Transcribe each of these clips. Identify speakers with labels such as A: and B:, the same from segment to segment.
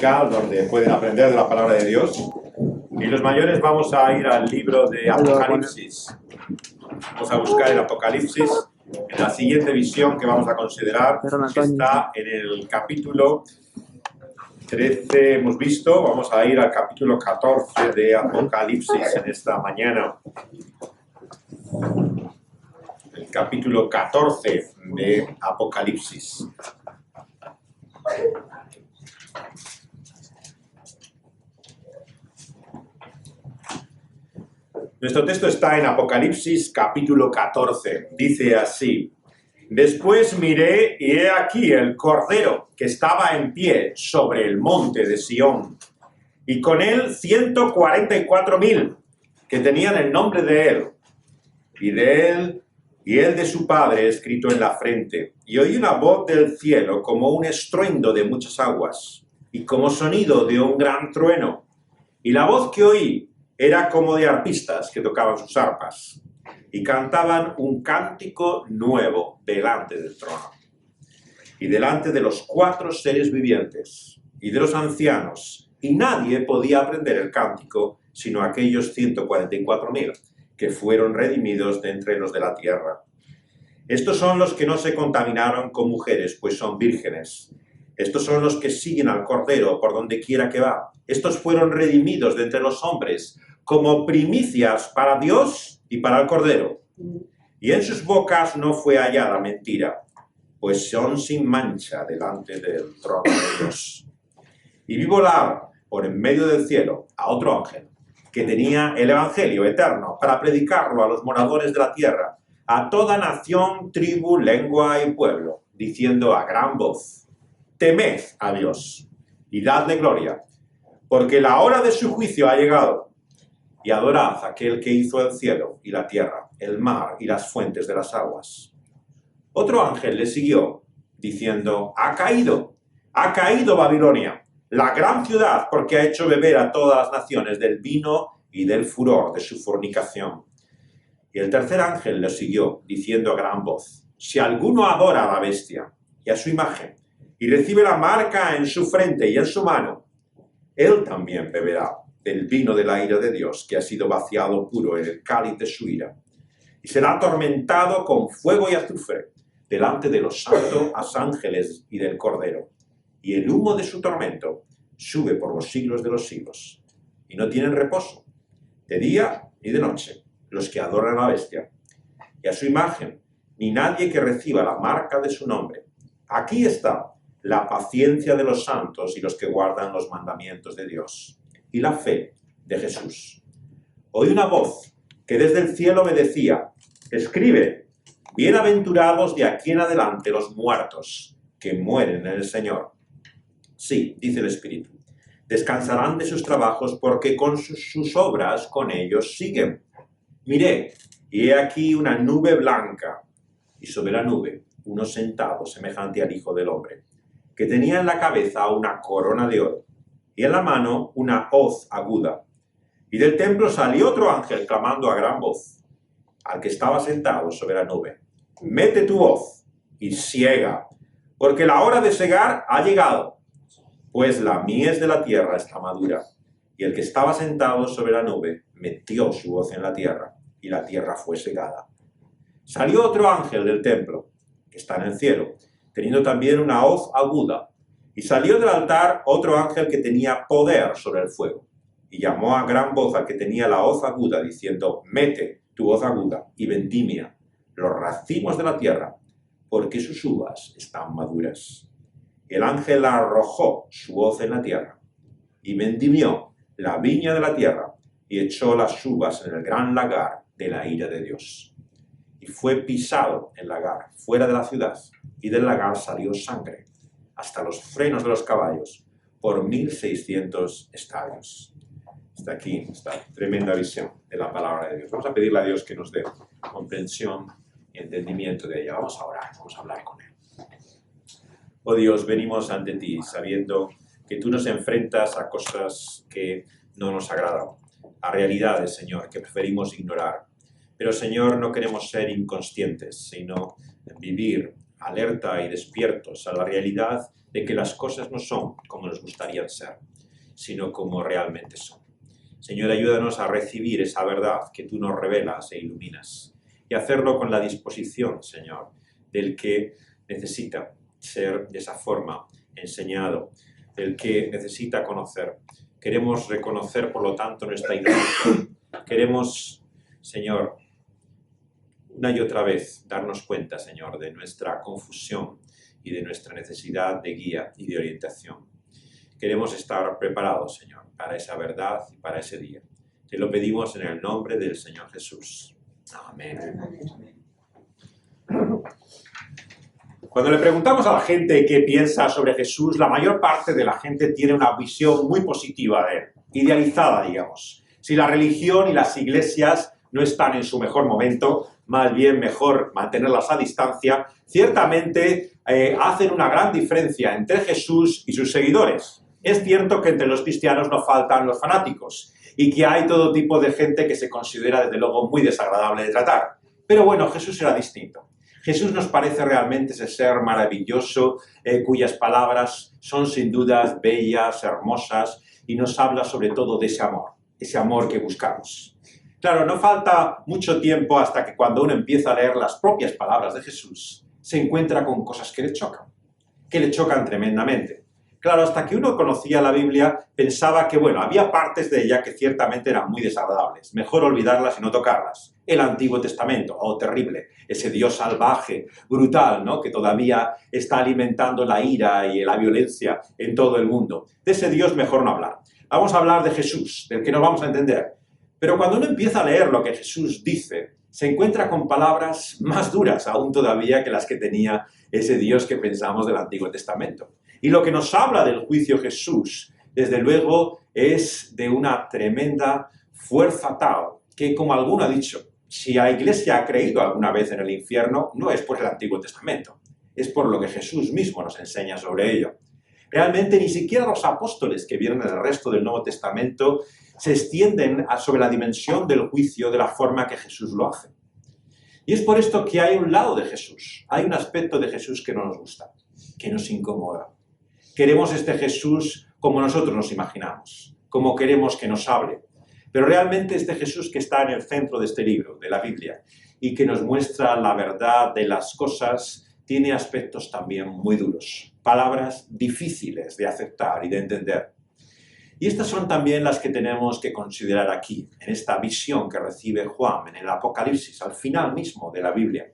A: donde pueden aprender de la palabra de Dios. Y los mayores vamos a ir al libro de Apocalipsis. Vamos a buscar el Apocalipsis en la siguiente visión que vamos a considerar, que está en el capítulo 13, hemos visto. Vamos a ir al capítulo 14 de Apocalipsis en esta mañana. El capítulo 14 de Apocalipsis. Nuestro texto está en Apocalipsis capítulo 14. Dice así: Después miré y he aquí el Cordero que estaba en pie sobre el monte de Sión, y con él 144,000 que tenían el nombre de él y el de su Padre escrito en la frente. Y oí una voz del cielo como un estruendo de muchas aguas, y como sonido de un gran trueno. Y la voz que oí era como de arpistas que tocaban sus arpas, y cantaban un cántico nuevo delante del trono, y delante de los 4 seres vivientes, y de los ancianos, y nadie podía aprender el cántico, sino aquellos 144,000 que fueron redimidos de entre los de la tierra. Estos son los que no se contaminaron con mujeres, pues son vírgenes. Estos son los que siguen al Cordero por donde quiera que va. Estos fueron redimidos de entre los hombres, como primicias para Dios y para el Cordero. Y en sus bocas no fue hallada mentira, pues son sin mancha delante del trono de Dios. Y vi volar por en medio del cielo a otro ángel, que tenía el evangelio eterno para predicarlo a los moradores de la tierra, a toda nación, tribu, lengua y pueblo, diciendo a gran voz: Temed a Dios y dadle gloria, porque la hora de su juicio ha llegado. Y adorad a aquel que hizo el cielo y la tierra, el mar y las fuentes de las aguas. Otro ángel le siguió, diciendo: Ha caído Babilonia, la gran ciudad, porque ha hecho beber a todas las naciones del vino y del furor de su fornicación. Y el tercer ángel le siguió, diciendo a gran voz: Si alguno adora a la bestia y a su imagen, y recibe la marca en su frente y en su mano, él también beberá del vino de la ira de Dios, que ha sido vaciado puro en el cáliz de su ira, y será atormentado con fuego y azufre delante de los santos ángeles y del Cordero. Y el humo de su tormento sube por los siglos de los siglos. Y no tienen reposo, de día ni de noche, los que adoran a la bestia y a su imagen, ni nadie que reciba la marca de su nombre. Aquí está la paciencia de los santos y los que guardan los mandamientos de Dios, y la fe de Jesús. Oí una voz que desde el cielo me decía: Escribe, bienaventurados de aquí en adelante los muertos que mueren en el Señor. Sí, dice el Espíritu, descansarán de sus trabajos, porque con sus obras con ellos siguen. Miré, y he aquí una nube blanca, y sobre la nube uno sentado semejante al Hijo del Hombre, que tenía en la cabeza una corona de oro, y en la mano una hoz aguda. Y del templo salió otro ángel clamando a gran voz al que estaba sentado sobre la nube: Mete tu hoz y siega, porque la hora de segar ha llegado, pues la mies de la tierra está madura. Y el que estaba sentado sobre la nube metió su hoz en la tierra, y la tierra fue segada. Salió otro ángel del templo, que está en el cielo, teniendo también una hoz aguda. Y salió del altar otro ángel que tenía poder sobre el fuego, y llamó a gran voz al que tenía la hoz aguda, diciendo: Mete tu hoz aguda y vendimia los racimos de la tierra, porque sus uvas están maduras. El ángel arrojó su hoz en la tierra, y vendimió la viña de la tierra, y echó las uvas en el gran lagar de la ira de Dios. Y fue pisado el lagar fuera de la ciudad, y del lagar salió sangre hasta los frenos de los caballos, por 1,600 estadios. Hasta aquí esta tremenda visión de la palabra de Dios. Vamos a pedirle a Dios que nos dé comprensión y entendimiento de ella. Vamos a orar, vamos a hablar con Él. Oh Dios, venimos ante ti sabiendo que tú nos enfrentas a cosas que no nos agradan, a realidades, Señor, que preferimos ignorar. Pero, Señor, no queremos ser inconscientes, sino vivir alerta y despiertos a la realidad de que las cosas no son como nos gustaría ser, sino como realmente son. Señor, ayúdanos a recibir esa verdad que tú nos revelas e iluminas y hacerlo con la disposición, Señor, del que necesita ser de esa forma enseñado, del que necesita conocer. Queremos reconocer, por lo tanto, nuestra ignorancia. Queremos, Señor, una y otra vez darnos cuenta, Señor, de nuestra confusión y de nuestra necesidad de guía y de orientación. Queremos estar preparados, Señor, para esa verdad y para ese día. Te lo pedimos en el nombre del Señor Jesús. Amén. Cuando le preguntamos a la gente qué piensa sobre Jesús, la mayor parte de la gente tiene una visión muy positiva de él, idealizada, digamos. Si la religión y las iglesias no están en su mejor momento, más bien mejor mantenerlas a distancia, ciertamente hacen una gran diferencia entre Jesús y sus seguidores. Es cierto que entre los cristianos no faltan los fanáticos y que hay todo tipo de gente que se considera, desde luego, muy desagradable de tratar. Pero bueno, Jesús era distinto. Jesús nos parece realmente ese ser maravilloso, cuyas palabras son sin dudas bellas, hermosas, y nos habla sobre todo de ese amor que buscamos. Claro, no falta mucho tiempo hasta que cuando uno empieza a leer las propias palabras de Jesús, se encuentra con cosas que le chocan tremendamente. Claro, hasta que uno conocía la Biblia, pensaba que, bueno, había partes de ella que ciertamente eran muy desagradables. Mejor olvidarlas y no tocarlas. El Antiguo Testamento, oh, terrible. Ese Dios salvaje, brutal, ¿no? Que todavía está alimentando la ira y la violencia en todo el mundo. De ese Dios mejor no hablar. Vamos a hablar de Jesús, del que nos vamos a entender. Pero cuando uno empieza a leer lo que Jesús dice, se encuentra con palabras más duras aún todavía que las que tenía ese Dios que pensamos del Antiguo Testamento. Y lo que nos habla del juicio Jesús, desde luego, es de una tremenda fuerza tal que, como alguno ha dicho, si la Iglesia ha creído alguna vez en el infierno, no es por el Antiguo Testamento, es por lo que Jesús mismo nos enseña sobre ello. Realmente ni siquiera los apóstoles que vieron en el resto del Nuevo Testamento se extienden sobre la dimensión del juicio de la forma que Jesús lo hace. Y es por esto que hay un lado de Jesús, hay un aspecto de Jesús que no nos gusta, que nos incomoda. Queremos este Jesús como nosotros nos imaginamos, como queremos que nos hable. Pero realmente este Jesús que está en el centro de este libro, de la Biblia, y que nos muestra la verdad de las cosas, tiene aspectos también muy duros, palabras difíciles de aceptar y de entender. Y estas son también las que tenemos que considerar aquí, en esta visión que recibe Juan en el Apocalipsis, al final mismo de la Biblia,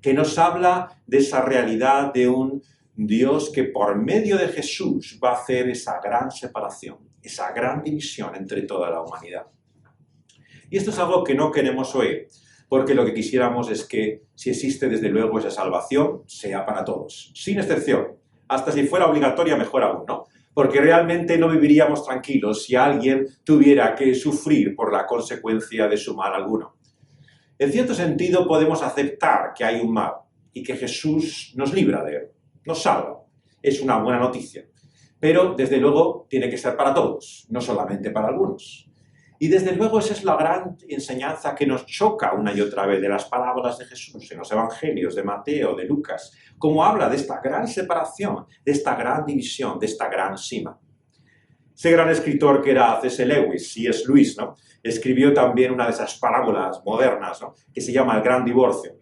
A: que nos habla de esa realidad de un Dios que por medio de Jesús va a hacer esa gran separación, esa gran división entre toda la humanidad. Y esto es algo que no queremos oír, porque lo que quisiéramos es que, si existe desde luego esa salvación, sea para todos, sin excepción. Hasta si fuera obligatoria, mejor aún, ¿no? Porque realmente no viviríamos tranquilos si alguien tuviera que sufrir por la consecuencia de su mal alguno. En cierto sentido, podemos aceptar que hay un mal y que Jesús nos libra de él, nos salva. Es una buena noticia. Pero, desde luego, tiene que ser para todos, no solamente para algunos. Y desde luego esa es la gran enseñanza que nos choca una y otra vez de las palabras de Jesús en los evangelios de Mateo, de Lucas, como habla de esta gran separación, de esta gran división, de esta gran cima. Ese gran escritor que era C.S. Lewis, C.S. Lewis, ¿no? Escribió también una de esas parábolas modernas, ¿no? Que se llama El Gran Divorcio.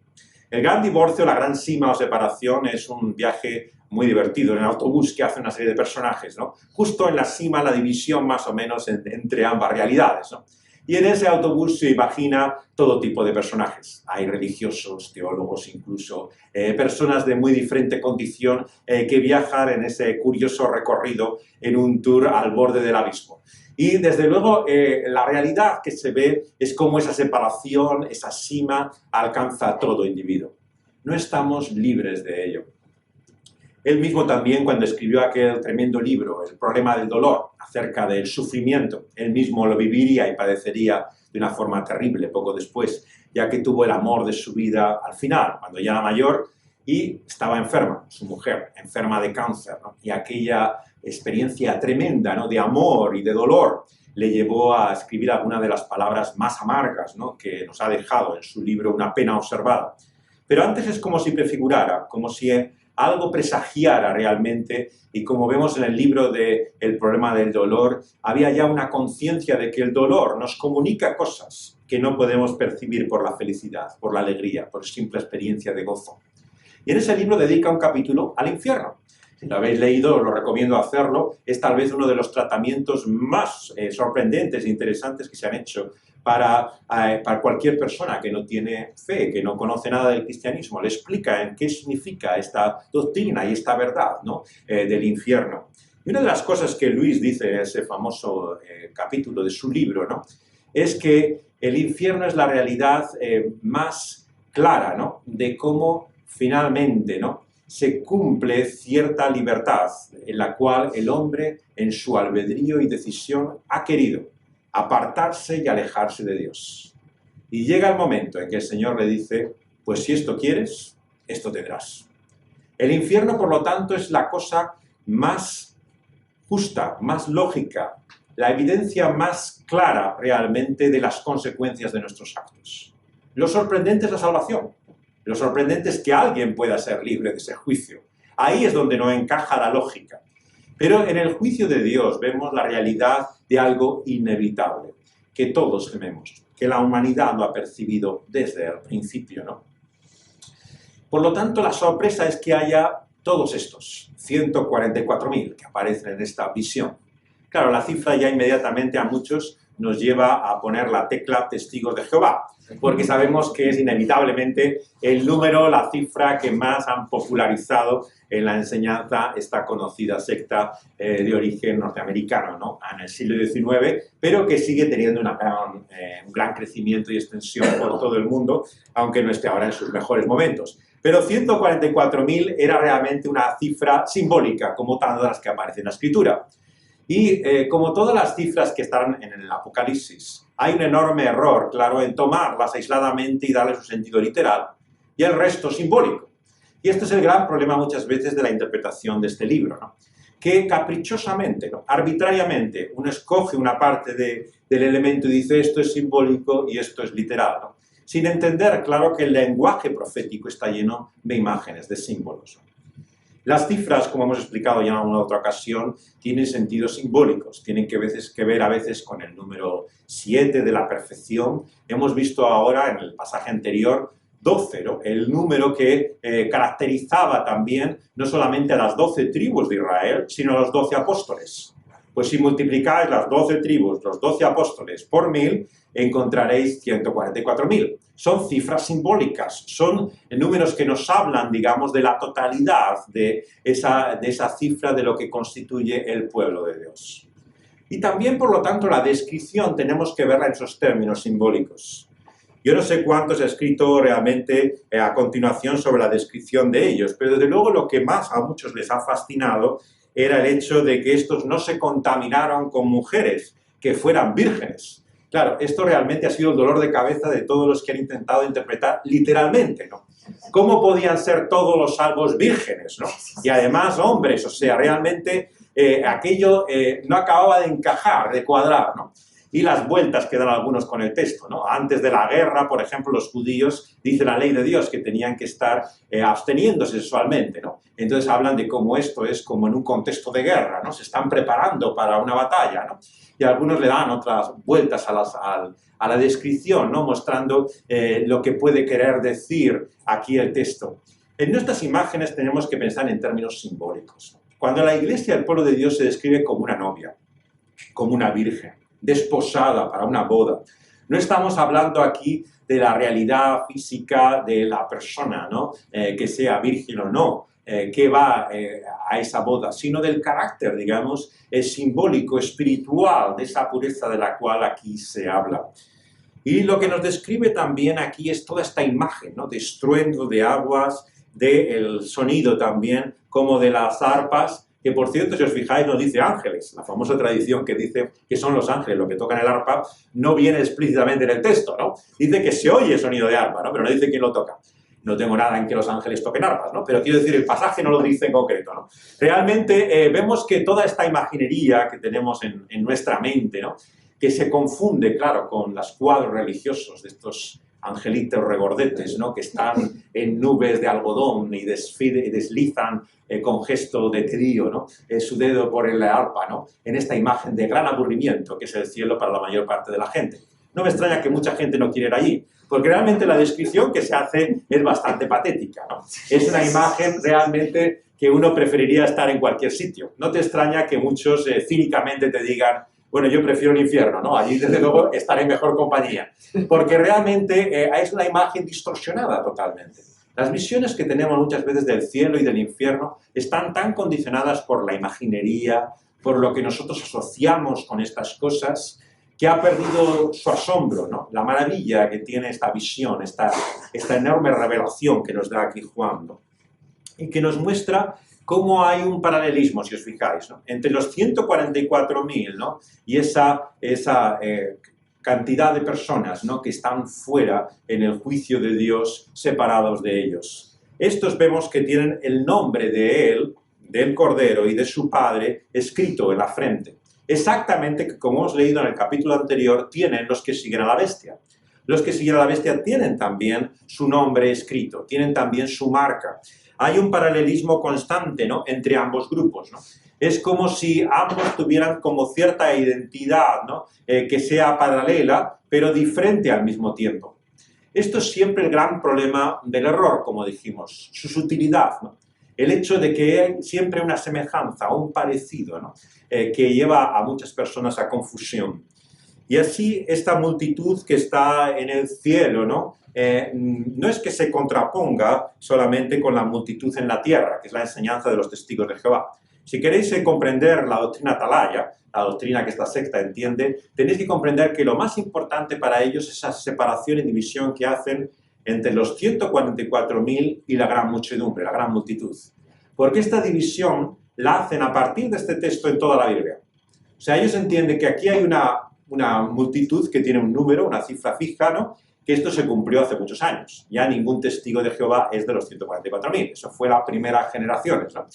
A: El Gran Divorcio, la gran cima o separación, es un viaje muy divertido en el autobús que hace una serie de personajes, ¿no? Justo en la cima, la división más o menos entre ambas realidades, ¿no? Y en ese autobús se imagina todo tipo de personajes. Hay religiosos, teólogos incluso, personas de muy diferente condición que viajan en ese curioso recorrido en un tour al borde del abismo. Y desde luego la realidad que se ve es cómo esa separación, esa cima, alcanza a todo individuo. No estamos libres de ello. Él mismo también, cuando escribió aquel tremendo libro, El problema del dolor, acerca del sufrimiento, él mismo lo viviría y padecería de una forma terrible poco después, ya que tuvo el amor de su vida al final, cuando ya era mayor, y estaba enferma, su mujer, enferma de cáncer, ¿no? Y aquella experiencia tremenda, ¿no? De amor y de dolor le llevó a escribir algunas de las palabras más amargas, ¿no? Que nos ha dejado en su libro Una pena observada. Pero antes es como si prefigurara, como si algo presagiara realmente, y como vemos en el libro de El problema del dolor, había ya una conciencia de que el dolor nos comunica cosas que no podemos percibir por la felicidad, por la alegría, por simple experiencia de gozo. Y en ese libro dedica un capítulo al infierno. Si lo habéis leído, os lo recomiendo hacerlo. Es tal vez uno de los tratamientos más sorprendentes e interesantes que se han hecho para cualquier persona que no tiene fe, que no conoce nada del cristianismo. Le explica en qué significa esta doctrina y esta verdad, ¿no? Del infierno. Y una de las cosas que Luis dice en ese famoso capítulo de su libro, ¿no? Es que el infierno es la realidad más clara, ¿no? De cómo finalmente, ¿no? Se cumple cierta libertad en la cual el hombre, en su albedrío y decisión, ha querido apartarse y alejarse de Dios. Y llega el momento en que el Señor le dice, pues si esto quieres, esto tendrás. El infierno, por lo tanto, es la cosa más justa, más lógica, la evidencia más clara realmente de las consecuencias de nuestros actos. Lo sorprendente es la salvación. Lo sorprendente es que alguien pueda ser libre de ese juicio. Ahí es donde no encaja la lógica. Pero en el juicio de Dios vemos la realidad de algo inevitable, que todos tememos, que la humanidad lo ha percibido desde el principio, ¿no? Por lo tanto, la sorpresa es que haya todos estos, 144.000 que aparecen en esta visión. Claro, la cifra ya inmediatamente a muchos nos lleva a poner la tecla testigos de Jehová, porque sabemos que es inevitablemente el número, la cifra que más han popularizado en la enseñanza esta conocida secta de origen norteamericano, ¿no? En el siglo XIX, pero que sigue teniendo un gran crecimiento y extensión por todo el mundo, aunque no esté ahora en sus mejores momentos. Pero 144.000 era realmente una cifra simbólica, como tantas las que aparecen en la Escritura. Y como todas las cifras que están en el Apocalipsis, hay un enorme error, claro, en tomarlas aisladamente y darles un sentido literal, y el resto simbólico. Y este es el gran problema muchas veces de la interpretación de este libro, ¿no? Que caprichosamente, ¿no? Arbitrariamente, uno escoge una parte del elemento y dice esto es simbólico y esto es literal, ¿no? Sin entender, claro, que el lenguaje profético está lleno de imágenes, de símbolos, ¿no? Las cifras, como hemos explicado ya en alguna otra ocasión, tienen sentidos simbólicos, tienen que ver a veces con el número 7 de la perfección. Hemos visto ahora en el pasaje anterior 12, ¿no? El número que caracterizaba también no solamente a las 12 tribus de Israel, sino a los 12 apóstoles. Pues si multiplicáis las 12 tribus, los 12 apóstoles por 1000, encontraréis 144.000. Son cifras simbólicas, son números que nos hablan, digamos, de la totalidad de esa cifra de lo que constituye el pueblo de Dios. Y también, por lo tanto, la descripción tenemos que verla en esos términos simbólicos. Yo no sé cuánto se ha escrito realmente a continuación sobre la descripción de ellos, pero desde luego lo que más a muchos les ha fascinado era el hecho de que estos no se contaminaron con mujeres, que fueran vírgenes. Claro, esto realmente ha sido el dolor de cabeza de todos los que han intentado interpretar literalmente, ¿no? ¿Cómo podían ser todos los salvos vírgenes, ¿no? Y además hombres, o sea, realmente aquello no acababa de encajar, de cuadrar, ¿no? Y las vueltas que dan algunos con el texto, ¿no? Antes de la guerra, por ejemplo, los judíos, dice la ley de Dios, que tenían que estar absteniéndose sexualmente, ¿no? Entonces hablan de cómo esto es como en un contexto de guerra, ¿no? Se están preparando para una batalla, ¿no? Y algunos le dan otras vueltas a la descripción, ¿no? Mostrando lo que puede querer decir aquí el texto. En nuestras imágenes tenemos que pensar en términos simbólicos. Cuando la iglesia, el pueblo de Dios, se describe como una novia, como una virgen, desposada para una boda. No estamos hablando aquí de la realidad física de la persona, ¿no? Que sea virgen o no, que va a esa boda, sino del carácter, digamos, simbólico, espiritual, de esa pureza de la cual aquí se habla. Y lo que nos describe también aquí es toda esta imagen, ¿no? De estruendo de aguas, del sonido también, como de las arpas, que por cierto, si os fijáis, nos dice ángeles. La famosa tradición que dice que son los ángeles los que tocan el arpa, no viene explícitamente en el texto, ¿no? Dice que se oye el sonido de arpa, ¿no? Pero no dice quién lo toca. No tengo nada en que los ángeles toquen arpas, ¿no? Pero quiero decir, el pasaje no lo dice en concreto, ¿no? Realmente vemos que toda esta imaginería que tenemos en nuestra mente, ¿no? Que se confunde, claro, con los cuadros religiosos de estos angelitos regordetes, ¿no? Que están en nubes de algodón y deslizan con gesto de tedio, ¿no? Su dedo por el arpa, ¿no? En esta imagen de gran aburrimiento que es el cielo para la mayor parte de la gente. No me extraña que mucha gente no quiera ir allí, porque realmente la descripción que se hace es bastante patética, ¿no? Es una imagen realmente que uno preferiría estar en cualquier sitio. No te extraña que muchos cínicamente te digan, bueno, yo prefiero el infierno, ¿no? Allí, desde luego, estaré en mejor compañía. Porque realmente es una imagen distorsionada totalmente. Las visiones que tenemos muchas veces del cielo y del infierno están tan condicionadas por la imaginería, por lo que nosotros asociamos con estas cosas, que ha perdido su asombro, ¿no? La maravilla que tiene esta visión, esta enorme revelación que nos da aquí Juan, ¿no? Y que nos muestra cómo hay un paralelismo, si os fijáis, ¿no? Entre los 144.000, ¿no? Y esa cantidad de personas, ¿no? Que están fuera en el juicio de Dios, separados de ellos. Estos vemos que tienen el nombre de él, del Cordero y de su Padre escrito en la frente. Exactamente como hemos leído en el capítulo anterior, tienen los que siguen a la bestia. Los que siguen a la bestia tienen también su nombre escrito, tienen también su marca. Hay un paralelismo constante, ¿no? Entre ambos grupos, ¿no? Es como si ambos tuvieran como cierta identidad, ¿no? Que sea paralela, pero diferente al mismo tiempo. Esto es siempre el gran problema del error, como dijimos, su sutilidad, ¿no? El hecho de que hay siempre una semejanza, un parecido, ¿no? Que lleva a muchas personas a confusión. Y así esta multitud que está en el cielo, ¿no? No es que se contraponga solamente con la multitud en la tierra, que es la enseñanza de los testigos de Jehová. Si queréis comprender la doctrina atalaya, la doctrina que esta secta entiende, tenéis que comprender que lo más importante para ellos es esa separación y división que hacen entre los 144.000 y la gran muchedumbre, la gran multitud. Porque esta división la hacen a partir de este texto en toda la Biblia. O sea, ellos entienden que aquí hay una multitud que tiene un número, una cifra fija, ¿no? Que esto se cumplió hace muchos años. Ya ningún testigo de Jehová es de los 144.000. Eso fue la primera generación, ¿no?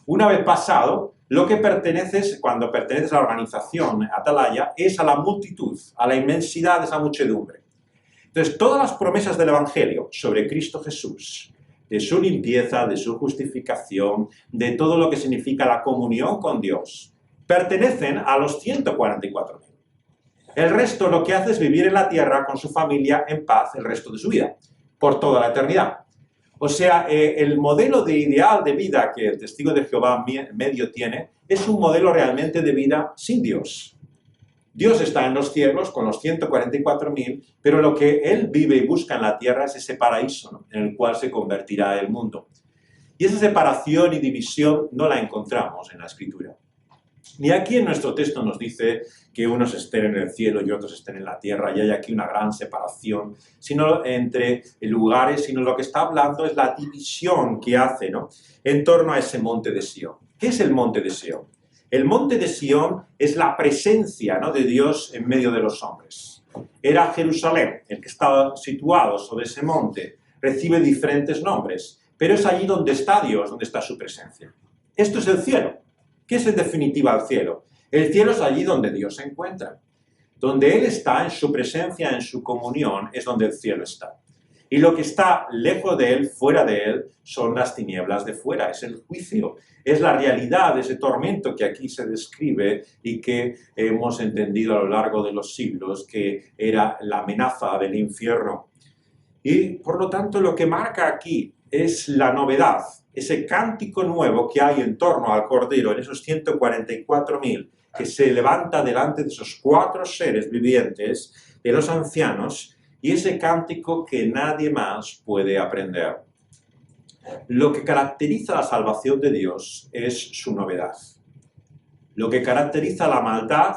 A: Una vez pasado, lo que perteneces, cuando perteneces a la organización atalaya, es a la multitud, a la inmensidad de esa muchedumbre. Entonces, todas las promesas del Evangelio sobre Cristo Jesús, de su limpieza, de su justificación, de todo lo que significa la comunión con Dios, pertenecen a los 144.000. El resto lo que hace es vivir en la tierra con su familia en paz el resto de su vida, por toda la eternidad. O sea, el modelo de ideal de vida que el testigo de Jehová medio tiene es un modelo realmente de vida sin Dios. Dios está en los cielos con los 144.000, pero lo que él vive y busca en la tierra es ese paraíso, ¿no? En el cual se convertirá el mundo. Y esa separación y división no la encontramos en la Escritura. Ni aquí en nuestro texto nos dice que unos estén en el cielo y otros estén en la tierra, y hay aquí una gran separación, sino entre lugares, sino lo que está hablando es la división que hace, ¿no? En torno a ese monte de Sión. ¿Qué es el monte de Sión? El monte de Sión es la presencia, ¿no? De Dios en medio de los hombres. Era Jerusalén, el que estaba situado sobre ese monte, recibe diferentes nombres, pero es allí donde está Dios, donde está su presencia. Esto es el cielo. ¿Qué es en definitiva el cielo? El cielo es allí donde Dios se encuentra. Donde Él está, en su presencia, en su comunión, es donde el cielo está. Y lo que está lejos de Él, fuera de Él, son las tinieblas de fuera, es el juicio, es la realidad, ese tormento que aquí se describe y que hemos entendido a lo largo de los siglos que era la amenaza del infierno. Y por lo tanto lo que marca aquí es la novedad, ese cántico nuevo que hay en torno al Cordero, en esos 144.000, que se levanta delante de esos 4 seres vivientes, de los ancianos, y ese cántico que nadie más puede aprender. Lo que caracteriza la salvación de Dios es su novedad. Lo que caracteriza la maldad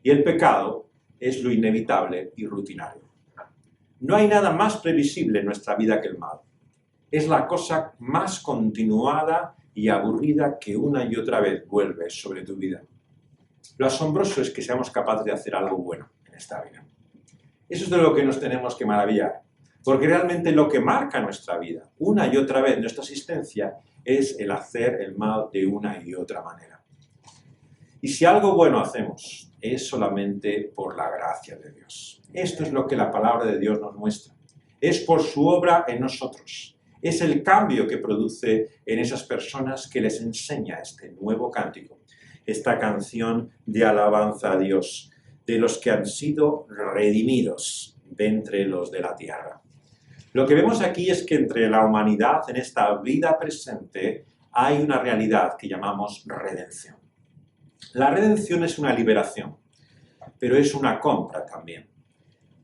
A: y el pecado es lo inevitable y rutinario. No hay nada más previsible en nuestra vida que el mal. Es la cosa más continuada y aburrida que una y otra vez vuelve sobre tu vida. Lo asombroso es que seamos capaces de hacer algo bueno en esta vida. Eso es de lo que nos tenemos que maravillar, porque realmente lo que marca nuestra vida, una y otra vez, nuestra existencia, es el hacer el mal de una y otra manera. Y si algo bueno hacemos, es solamente por la gracia de Dios. Esto es lo que la palabra de Dios nos muestra. es por su obra en nosotros. Es el cambio que produce en esas personas que les enseña este nuevo cántico, esta canción de alabanza a Dios, de los que han sido redimidos de entre los de la tierra. Lo que vemos aquí es que entre la humanidad en esta vida presente hay una realidad que llamamos redención. La redención es una liberación, pero es una compra también.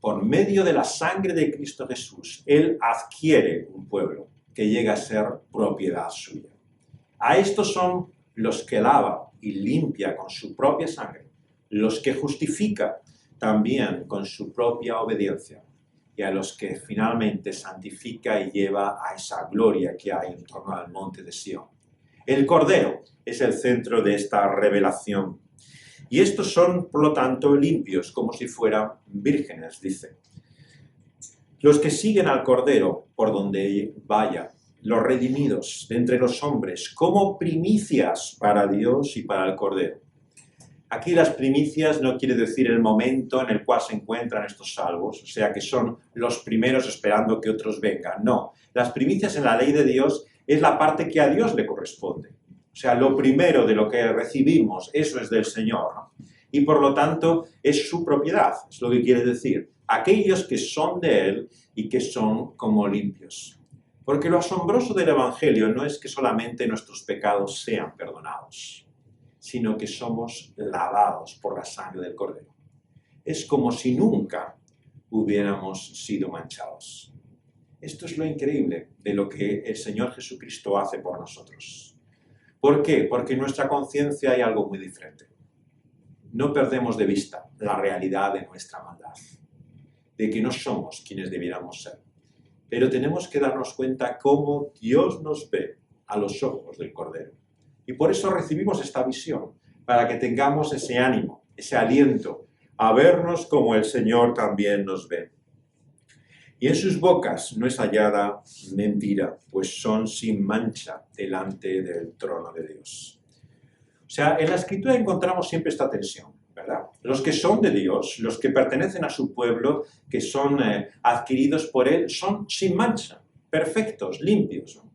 A: Por medio de la sangre de Cristo Jesús, Él adquiere un pueblo que llega a ser propiedad suya. A estos son los que lava y limpia con su propia sangre, los que justifica también con su propia obediencia, y a los que finalmente santifica y lleva a esa gloria que hay en torno al monte de Sión. El Cordero es el centro de esta revelación. Y estos son, por lo tanto, limpios, como si fueran vírgenes, dice. Los que siguen al Cordero por donde vaya, los redimidos de entre los hombres, como primicias para Dios y para el Cordero. Aquí las primicias no quiere decir el momento en el cual se encuentran estos salvos, o sea que son los primeros esperando que otros vengan. No, las primicias en la ley de Dios es la parte que a Dios le corresponde. O sea, lo primero de lo que recibimos, eso es del Señor, ¿no? Y por lo tanto es su propiedad, es lo que quiere decir. Aquellos que son de Él y que son como limpios. Porque lo asombroso del Evangelio no es que solamente nuestros pecados sean perdonados, sino que somos lavados por la sangre del Cordero. Es como si nunca hubiéramos sido manchados. Esto es lo increíble de lo que el Señor Jesucristo hace por nosotros. ¿Por qué? Porque en nuestra conciencia hay algo muy diferente. No perdemos de vista la realidad de nuestra maldad, de que no somos quienes debiéramos ser. Pero tenemos que darnos cuenta cómo Dios nos ve a los ojos del Cordero. Y por eso recibimos esta visión, para que tengamos ese ánimo, ese aliento, a vernos como el Señor también nos ve. Y en sus bocas no es hallada mentira, pues son sin mancha delante del trono de Dios. O sea, en la Escritura encontramos siempre esta tensión, ¿verdad? Los que son de Dios, los que pertenecen a su pueblo, que son adquiridos por Él, son sin mancha, perfectos, limpios, ¿no?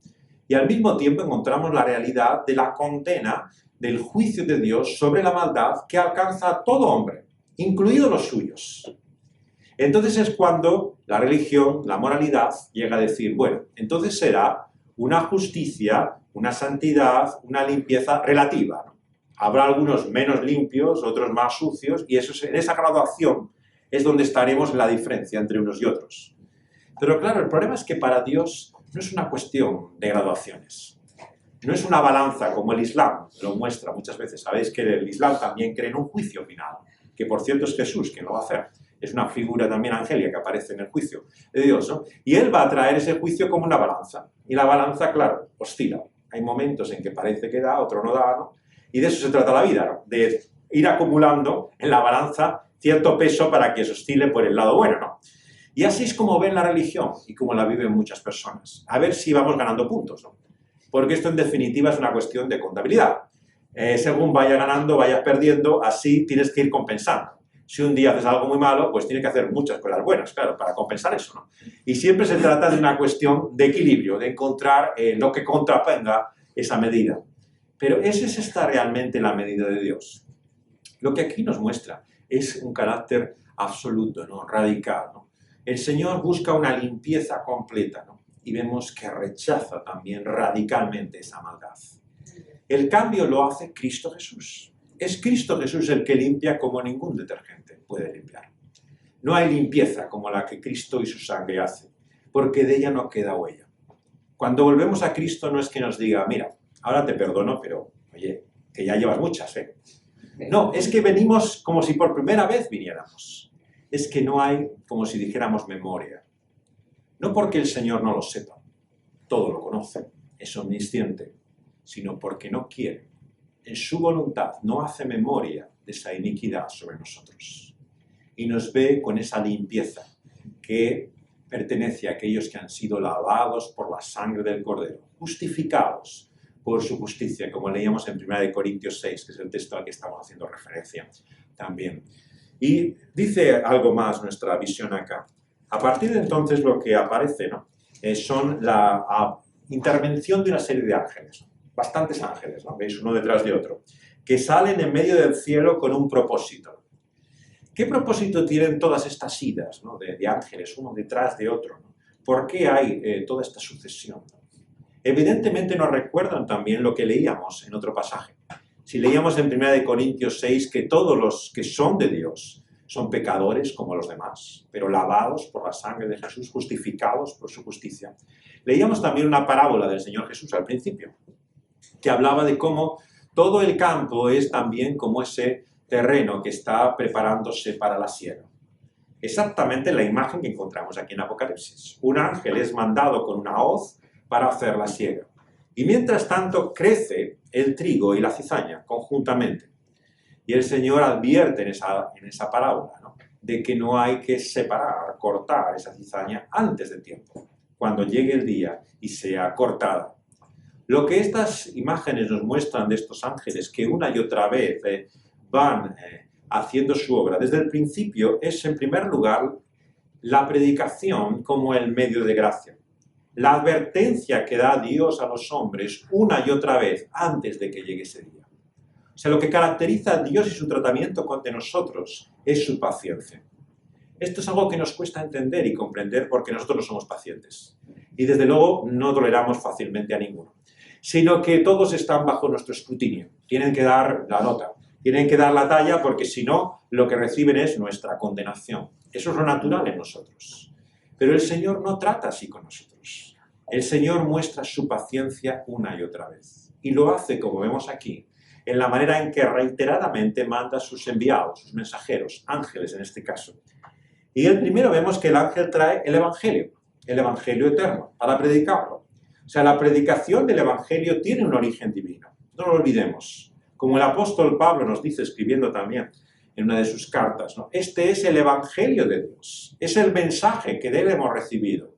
A: Y al mismo tiempo encontramos la realidad de la condena del juicio de Dios sobre la maldad que alcanza a todo hombre, incluidos los suyos. Entonces es cuando la religión, la moralidad, llega a decir, bueno, entonces será una justicia, una santidad, una limpieza relativa, ¿no? Habrá algunos menos limpios, otros más sucios, y eso, en esa graduación es donde estaremos en la diferencia entre unos y otros. Pero claro, el problema es que para Dios no es una cuestión de graduaciones. No es una balanza como el Islam lo muestra muchas veces. Sabéis que el Islam también cree en un juicio final, que por cierto es Jesús quien lo va a hacer. Es una figura también angélica que aparece en el juicio de Dios, ¿no? Y Él va a traer ese juicio como una balanza. Y la balanza, claro, oscila. Hay momentos en que parece que da, otro no da, ¿no? Y de eso se trata la vida, ¿no? De ir acumulando en la balanza cierto peso para que se oscile por el lado bueno, ¿no? Y así es como ven la religión y como la viven muchas personas. A ver si vamos ganando puntos, ¿no? Porque esto en definitiva es una cuestión de contabilidad. Según vayas ganando, vayas perdiendo, así tienes que ir compensando. Si un día haces algo muy malo, pues tienes que hacer muchas cosas buenas, claro, para compensar eso, ¿no? Y siempre se trata de una cuestión de equilibrio, de encontrar lo que contraponga esa medida. Pero ¿esa es esta realmente la medida de Dios? Lo que aquí nos muestra es un carácter absoluto, ¿no? Radical, ¿no? El Señor busca una limpieza completa, ¿no? Y vemos que rechaza también radicalmente esa maldad. El cambio lo hace Cristo Jesús. Es Cristo Jesús el que limpia como ningún detergente puede limpiar. No hay limpieza como la que Cristo y su sangre hace, porque de ella no queda huella. Cuando volvemos a Cristo no es que nos diga, mira, ahora te perdono, pero oye, que ya llevas muchas, ¿eh? No, es que venimos como si por primera vez viniéramos. Es que no hay, como si dijéramos, memoria. No porque el Señor no lo sepa, todo lo conoce, es omnisciente, sino porque no quiere. En su voluntad no hace memoria de esa iniquidad sobre nosotros. Y nos ve con esa limpieza que pertenece a aquellos que han sido lavados por la sangre del Cordero, justificados por su justicia, como leíamos en 1 Corintios 6, que es el texto al que estamos haciendo referencia también. Y dice algo más nuestra visión acá. A partir de entonces lo que aparece, ¿no? Son la intervención de una serie de ángeles, bastantes ángeles, ¿no? Veis uno detrás de otro, que salen en medio del cielo con un propósito. ¿Qué propósito tienen todas estas idas, ¿no? de ángeles, uno detrás de otro, ¿no? ¿Por qué hay toda esta sucesión? Evidentemente nos recuerdan también lo que leíamos en otro pasaje. Si leíamos en 1 Corintios 6 que todos los que son de Dios son pecadores como los demás, pero lavados por la sangre de Jesús, justificados por su justicia. Leíamos también una parábola del Señor Jesús al principio, que hablaba de cómo todo el campo es también como ese terreno que está preparándose para la siega. Exactamente la imagen que encontramos aquí en Apocalipsis. Un ángel es mandado con una hoz para hacer la siega. Y mientras tanto crece el trigo y la cizaña conjuntamente. Y el Señor advierte en esa parábola, ¿no? De que no hay que separar, cortar esa cizaña antes de tiempo, cuando llegue el día y sea cortada. Lo que estas imágenes nos muestran de estos ángeles, que una y otra vez van haciendo su obra desde el principio, es en primer lugar la predicación como el medio de gracia. La advertencia que da Dios a los hombres una y otra vez antes de que llegue ese día. O sea, lo que caracteriza a Dios y su tratamiento de nosotros es su paciencia. Esto es algo que nos cuesta entender y comprender porque nosotros no somos pacientes. Y desde luego no toleramos fácilmente a ninguno. Sino que todos están bajo nuestro escrutinio. Tienen que dar la nota, tienen que dar la talla porque si no, lo que reciben es nuestra condenación. Eso es lo natural en nosotros. Pero el Señor no trata así con nosotros. El Señor muestra su paciencia una y otra vez. Y lo hace, como vemos aquí, en la manera en que reiteradamente manda a sus enviados, sus mensajeros, ángeles en este caso. Y el primero vemos que el ángel trae el Evangelio eterno, para predicarlo. O sea, la predicación del Evangelio tiene un origen divino, no lo olvidemos. Como el apóstol Pablo nos dice, escribiendo también en una de sus cartas, ¿no? Este es el Evangelio de Dios, es el mensaje que de él hemos recibido.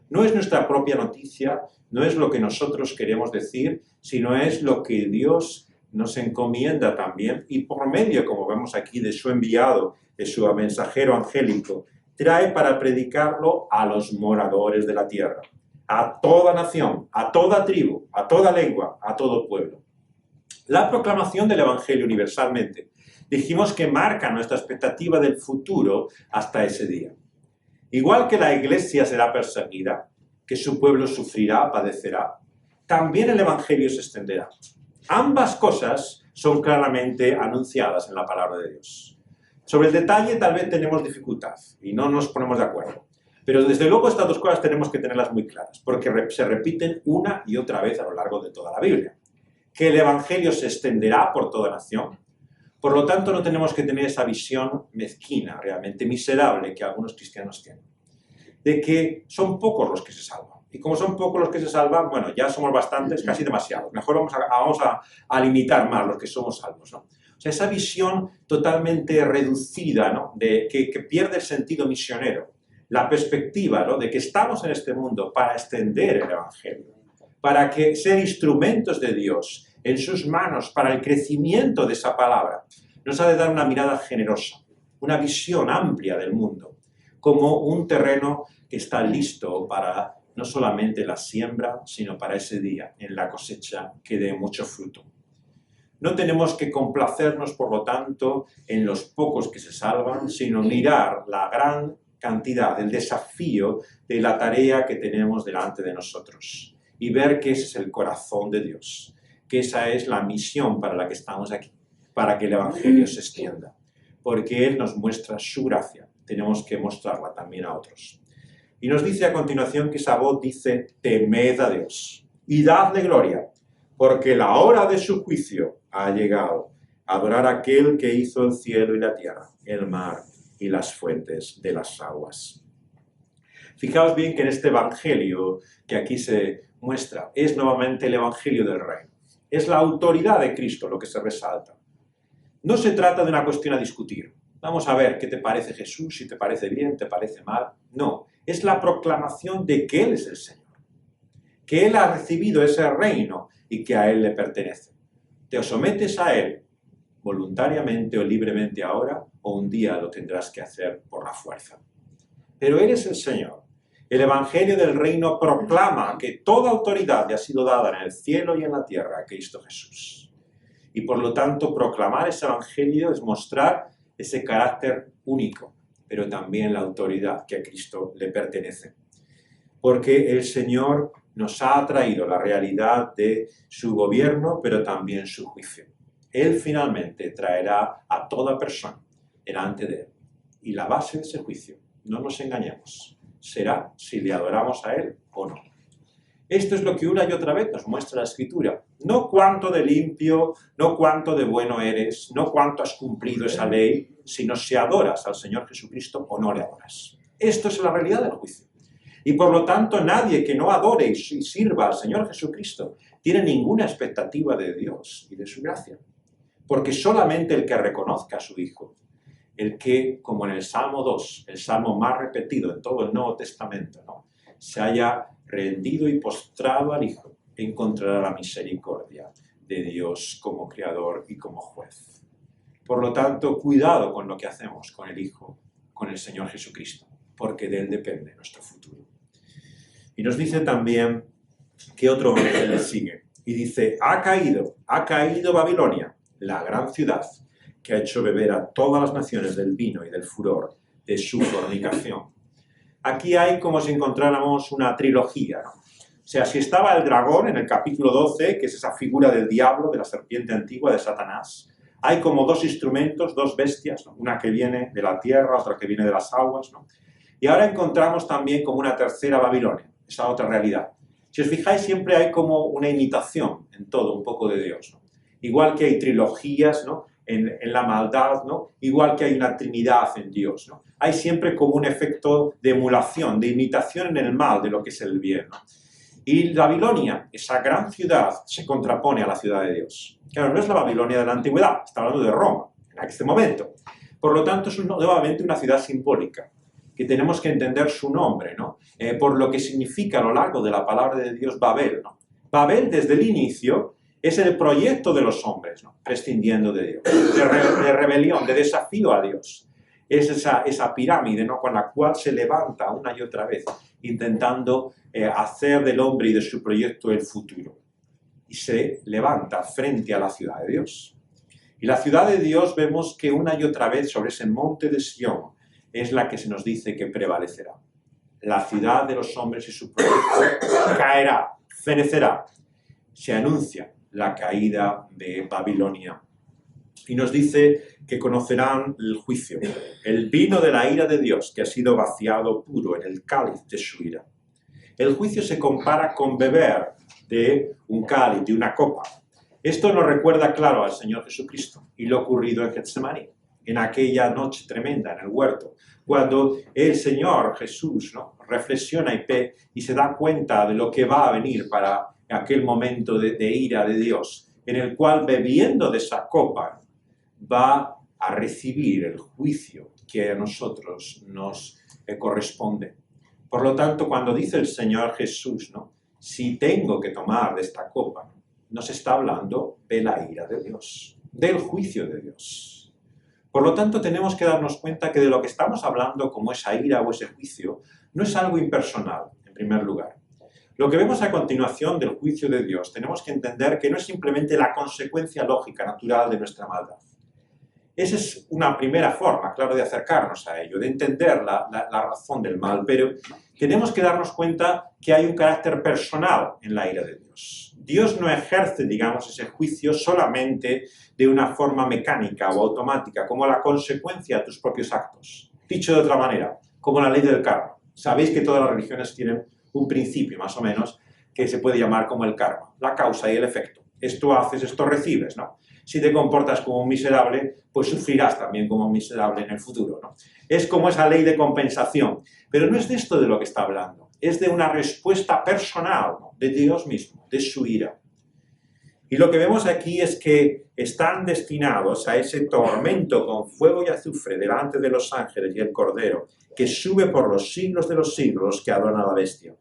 A: No es nuestra propia noticia, no es lo que nosotros queremos decir, sino es lo que Dios nos encomienda también, y por medio, como vemos aquí, de su enviado, de su mensajero angélico, trae para predicarlo a los moradores de la tierra, a toda nación, a toda tribu, a toda lengua, a todo pueblo. La proclamación del Evangelio universalmente, dijimos que marca nuestra expectativa del futuro hasta ese día. Igual que la iglesia será perseguida, que su pueblo sufrirá, padecerá, también el Evangelio se extenderá. Ambas cosas son claramente anunciadas en la palabra de Dios. Sobre el detalle tal vez tenemos dificultad y no nos ponemos de acuerdo. Pero desde luego estas dos cosas tenemos que tenerlas muy claras, porque se repiten una y otra vez a lo largo de toda la Biblia. Que el Evangelio se extenderá por toda nación. Por lo tanto, no tenemos que tener esa visión mezquina, realmente miserable, que algunos cristianos tienen. De que son pocos los que se salvan. Y como son pocos los que se salvan, bueno, ya somos bastantes, casi demasiados. Mejor vamos a limitar más los que somos salvos, ¿no? O sea, esa visión totalmente reducida, ¿no? Que pierde el sentido misionero. La perspectiva, ¿no? De que estamos en este mundo para extender el Evangelio, para que ser instrumentos de Dios en sus manos para el crecimiento de esa palabra, nos ha de dar una mirada generosa, una visión amplia del mundo, como un terreno que está listo para no solamente la siembra, sino para ese día, en la cosecha, que dé mucho fruto. No tenemos que complacernos, por lo tanto, en los pocos que se salvan, sino mirar la gran cantidad, el desafío de la tarea que tenemos delante de nosotros y ver que ese es el corazón de Dios, que esa es la misión para la que estamos aquí, para que el Evangelio se extienda, porque Él nos muestra su gracia, tenemos que mostrarla también a otros. Y nos dice a continuación que esa voz dice, temed a Dios y dadle gloria, porque la hora de su juicio ha llegado. Adorar a aquel que hizo el cielo y la tierra, el mar y las fuentes de las aguas. Fijaos bien que en este Evangelio que aquí se muestra, es nuevamente el Evangelio del Reino. Es la autoridad de Cristo lo que se resalta. No se trata de una cuestión a discutir. Vamos a ver qué te parece Jesús, si te parece bien, te parece mal. No, es la proclamación de que Él es el Señor, que Él ha recibido ese reino y que a Él le pertenece. Te sometes a Él voluntariamente o libremente ahora, o un día lo tendrás que hacer por la fuerza. pero Él es el Señor. El Evangelio del Reino proclama que toda autoridad le ha sido dada en el cielo y en la tierra a Cristo Jesús. Y por lo tanto, proclamar ese Evangelio es mostrar ese carácter único, pero también la autoridad que a Cristo le pertenece. Porque el Señor nos ha traído la realidad de su gobierno, pero también su juicio. Él finalmente traerá a toda persona delante de Él. Y la base de ese juicio, no nos engañemos, será si le adoramos a Él o no. Esto es lo que una y otra vez nos muestra la Escritura. No cuánto de limpio, no cuánto de bueno eres, no cuánto has cumplido esa ley, sino si adoras al Señor Jesucristo o no le adoras. Esto es la realidad del juicio. Y por lo tanto, nadie que no adore y sirva al Señor Jesucristo tiene ninguna expectativa de Dios y de su gracia. Porque solamente el que reconozca a su Hijo, el que, como en el Salmo 2, el salmo más repetido en todo el Nuevo Testamento, ¿no?, se haya rendido y postrado al Hijo, encontrará la misericordia de Dios como Creador y como Juez. Por lo tanto, cuidado con lo que hacemos con el Hijo, con el Señor Jesucristo, porque de Él depende nuestro futuro. Y nos dice también que otro ángel le sigue, y dice, ha caído Babilonia, la gran ciudad, que ha hecho beber a todas las naciones del vino y del furor de su fornicación. Aquí hay como si encontráramos una trilogía, ¿no? O sea, si estaba el dragón en el capítulo 12, que es esa figura del diablo, de la serpiente antigua, de Satanás, hay como dos instrumentos, dos bestias, ¿no?, una que viene de la tierra, otra que viene de las aguas, ¿no? Y ahora encontramos también como una tercera Babilonia, esa otra realidad. Si os fijáis, siempre hay como una imitación en todo, un poco de Dios, ¿no? Igual que hay trilogías, ¿no?, en la maldad, ¿no?, igual que hay una trinidad en Dios, ¿no? Hay siempre como un efecto de emulación, de imitación en el mal de lo que es el bien, ¿no? Y Babilonia, esa gran ciudad, se contrapone a la ciudad de Dios. Claro, no es la Babilonia de la antigüedad, está hablando de Roma, en este momento. Por lo tanto, es nuevamente una ciudad simbólica, que tenemos que entender su nombre, ¿no?, por lo que significa a lo largo de la palabra de Dios Babel, ¿no? Babel, desde el inicio, es el proyecto de los hombres, ¿no?, prescindiendo de Dios, de rebelión, de desafío a Dios. Es esa pirámide, ¿no?, con la cual se levanta una y otra vez, intentando hacer del hombre y de su proyecto el futuro. Y se levanta frente a la ciudad de Dios. Y la ciudad de Dios vemos que una y otra vez sobre ese monte de Sión es la que se nos dice que prevalecerá. La ciudad de los hombres y su proyecto caerá, fenecerá. Se anuncia la caída de Babilonia. Y nos dice que conocerán el juicio, el vino de la ira de Dios que ha sido vaciado puro en el cáliz de su ira. El juicio se compara con beber de un cáliz, de una copa. Esto nos recuerda, claro, al Señor Jesucristo y lo ocurrido en Getsemaní, en aquella noche tremenda en el huerto, cuando el Señor Jesús, ¿no?, reflexiona y se da cuenta de lo que va a venir para aquel momento de ira de Dios, en el cual, bebiendo de esa copa, va a recibir el juicio que a nosotros nos corresponde. Por lo tanto, cuando dice el Señor Jesús, ¿no?, si tengo que tomar de esta copa, nos está hablando de la ira de Dios, del juicio de Dios. Por lo tanto, tenemos que darnos cuenta que de lo que estamos hablando como esa ira o ese juicio no es algo impersonal, en primer lugar. Lo que vemos a continuación del juicio de Dios, tenemos que entender que no es simplemente la consecuencia lógica, natural de nuestra maldad. Esa es una primera forma, claro, de acercarnos a ello, de entender la razón del mal, pero tenemos que darnos cuenta que hay un carácter personal en la ira de Dios. Dios no ejerce, digamos, ese juicio solamente de una forma mecánica o automática, como la consecuencia de tus propios actos. Dicho de otra manera, como la ley del karma. Sabéis que todas las religiones tienen un principio, más o menos, que se puede llamar como el karma, la causa y el efecto. Esto haces, esto recibes, ¿no? Si te comportas como un miserable, pues sufrirás también como un miserable en el futuro, ¿no? Es como esa ley de compensación. Pero no es de esto de lo que está hablando. Es de una respuesta personal, ¿no?, de Dios mismo, de su ira. Y lo que vemos aquí es que están destinados a ese tormento con fuego y azufre delante de los ángeles y el Cordero, que sube por los siglos de los siglos, que adorna a la bestia.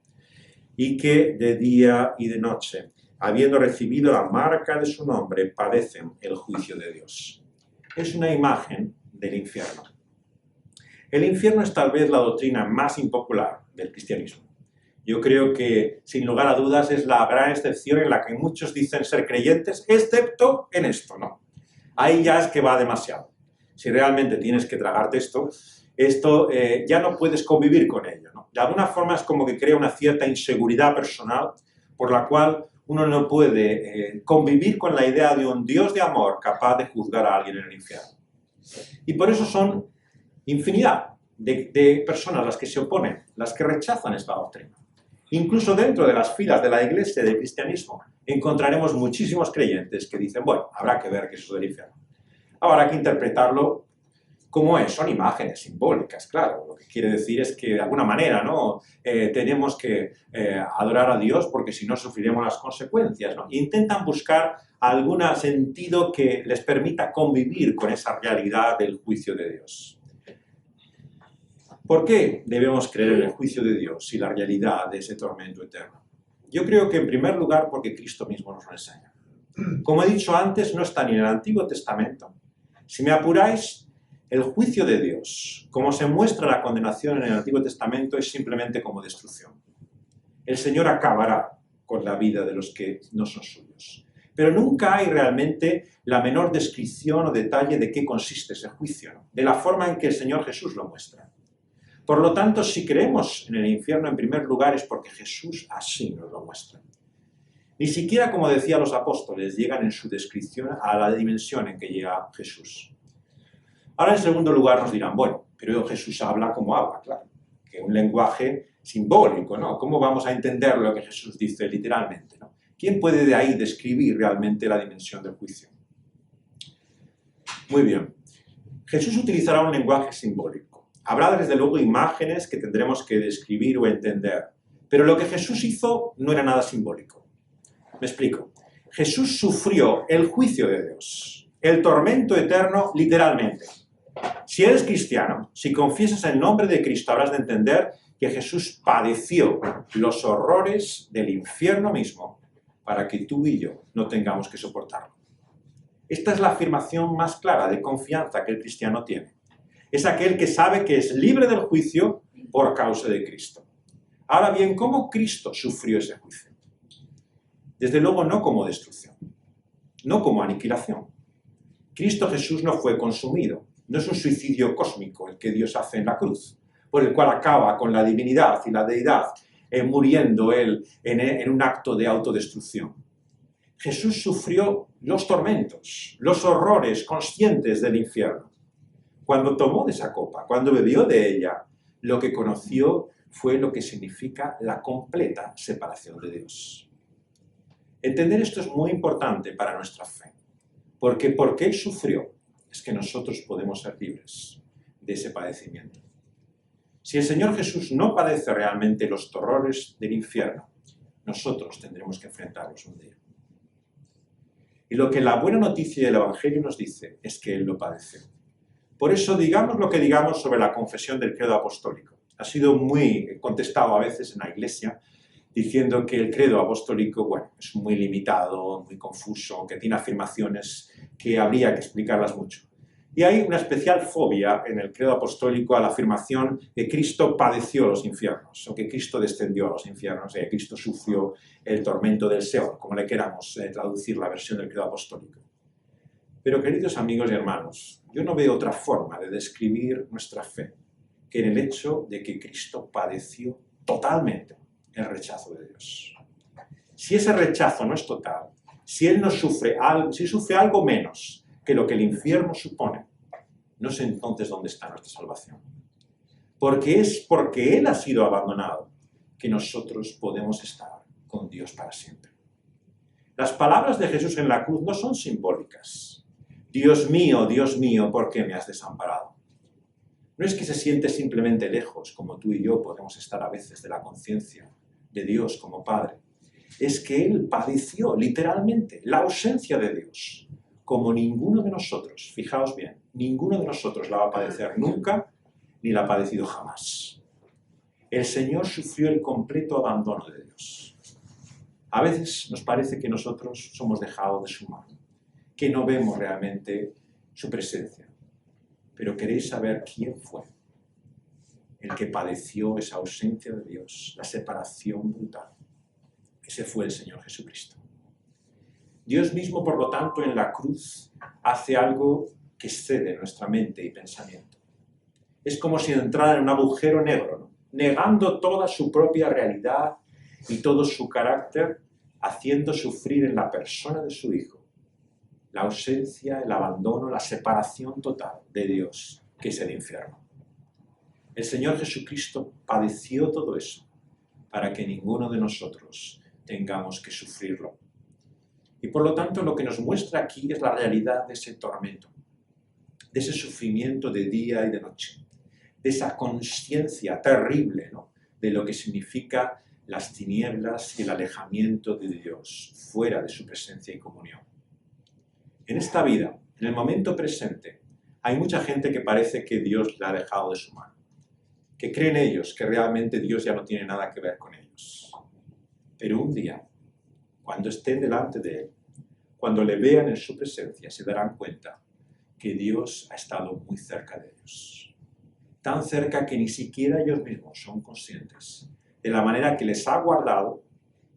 A: Y que de día y de noche, habiendo recibido la marca de su nombre, padecen el juicio de Dios. Es una imagen del infierno. El infierno es tal vez la doctrina más impopular del cristianismo. Yo creo que, sin lugar a dudas, es la gran excepción en la que muchos dicen ser creyentes, excepto en esto, ¿no? Ahí ya es que va demasiado. Si realmente tienes que tragarte esto ya no puedes convivir con ello, ¿no? De alguna forma es como que crea una cierta inseguridad personal por la cual uno no puede convivir con la idea de un Dios de amor capaz de juzgar a alguien en el infierno. Y por eso son infinidad de personas las que se oponen, las que rechazan esta doctrina. Incluso dentro de las filas de la iglesia del cristianismo encontraremos muchísimos creyentes que dicen, bueno, habrá que ver qué es eso del infierno. Ahora hay que interpretarlo como es, son imágenes simbólicas, claro. Lo que quiere decir es que de alguna manera, ¿no? Tenemos que adorar a Dios porque si no sufriremos las consecuencias, ¿no? Intentan buscar algún sentido que les permita convivir con esa realidad del juicio de Dios. ¿Por qué debemos creer en el juicio de Dios y la realidad de ese tormento eterno? Yo creo que en primer lugar porque Cristo mismo nos lo enseña. Como he dicho antes, no está ni en el Antiguo Testamento. Si me apuráis, el juicio de Dios, como se muestra la condenación en el Antiguo Testamento, es simplemente como destrucción. El Señor acabará con la vida de los que no son suyos. Pero nunca hay realmente la menor descripción o detalle de qué consiste ese juicio, ¿no? De la forma en que el Señor Jesús lo muestra. Por lo tanto, si creemos en el infierno, en primer lugar, es porque Jesús así nos lo muestra. Ni siquiera, como decían los apóstoles, llegan en su descripción a la dimensión en que llega Jesús. Ahora, en segundo lugar, nos dirán, bueno, pero Jesús habla como habla, claro, que un lenguaje simbólico, ¿no? ¿Cómo vamos a entender lo que Jesús dice literalmente, ¿no? ¿Quién puede de ahí describir realmente la dimensión del juicio? Muy bien. Jesús utilizará un lenguaje simbólico. Habrá, desde luego, imágenes que tendremos que describir o entender. Pero lo que Jesús hizo no era nada simbólico. Me explico. Jesús sufrió el juicio de Dios, el tormento eterno, literalmente. Si eres cristiano, si confiesas el nombre de Cristo, habrás de entender que Jesús padeció los horrores del infierno mismo para que tú y yo no tengamos que soportarlo. Esta es la afirmación más clara de confianza que el cristiano tiene. Es aquel que sabe que es libre del juicio por causa de Cristo. Ahora bien, ¿cómo Cristo sufrió ese juicio? Desde luego no como destrucción, no como aniquilación. Cristo Jesús no fue consumido. No es un suicidio cósmico el que Dios hace en la cruz, por el cual acaba con la divinidad y la deidad, muriendo Él en un acto de autodestrucción. Jesús sufrió los tormentos, los horrores conscientes del infierno. Cuando tomó de esa copa, cuando bebió de ella, lo que conoció fue lo que significa la completa separación de Dios. Entender esto es muy importante para nuestra fe, porque Él sufrió, es que nosotros podemos ser libres de ese padecimiento. Si el Señor Jesús no padece realmente los horrores del infierno, nosotros tendremos que enfrentarlos un día. Y lo que la buena noticia del Evangelio nos dice es que Él lo padeció. Por eso, digamos lo que digamos sobre la confesión del credo apostólico. Ha sido muy contestado a veces en la Iglesia, diciendo que el credo apostólico, bueno, es muy limitado, muy confuso, que tiene afirmaciones que habría que explicarlas mucho. Y hay una especial fobia en el credo apostólico a la afirmación que Cristo padeció los infiernos, o que Cristo descendió a los infiernos, que Cristo sufrió el tormento del Seol, como le queramos traducir la versión del credo apostólico. Pero, queridos amigos y hermanos, yo no veo otra forma de describir nuestra fe que en el hecho de que Cristo padeció totalmente el rechazo de Dios. Si ese rechazo no es total, si Él no sufre algo, si sufre algo menos que lo que el infierno supone, no sé entonces dónde está nuestra salvación. Porque es porque Él ha sido abandonado que nosotros podemos estar con Dios para siempre. Las palabras de Jesús en la cruz no son simbólicas. Dios mío, ¿por qué me has desamparado? No es que se siente simplemente lejos, como tú y yo podemos estar a veces de la conciencia de Dios como Padre. Es que Él padeció literalmente la ausencia de Dios, como ninguno de nosotros, fijaos bien, ninguno de nosotros la va a padecer nunca, ni la ha padecido jamás. El Señor sufrió el completo abandono de Dios. A veces nos parece que nosotros somos dejados de su mano, que no vemos realmente su presencia. Pero ¿queréis saber quién fue el que padeció esa ausencia de Dios, la separación brutal. Ese fue el Señor Jesucristo. Dios mismo, por lo tanto, en la cruz hace algo que excede nuestra mente y pensamiento. Es como si entrara en un agujero negro, ¿no? Negando toda su propia realidad y todo su carácter, haciendo sufrir en la persona de su Hijo la ausencia, el abandono, la separación total de Dios, que es el infierno. El Señor Jesucristo padeció todo eso para que ninguno de nosotros tengamos que sufrirlo. Y por lo tanto lo que nos muestra aquí es la realidad de ese tormento, de ese sufrimiento de día y de noche, de esa conciencia terrible, ¿no?, de lo que significa las tinieblas y el alejamiento de Dios, fuera de su presencia y comunión. En esta vida, en el momento presente, hay mucha gente que parece que Dios la ha dejado de su mano, que creen ellos que realmente Dios ya no tiene nada que ver con ellos. Pero un día, cuando estén delante de Él, cuando le vean en su presencia, se darán cuenta que Dios ha estado muy cerca de ellos. Tan cerca que ni siquiera ellos mismos son conscientes de la manera que les ha guardado,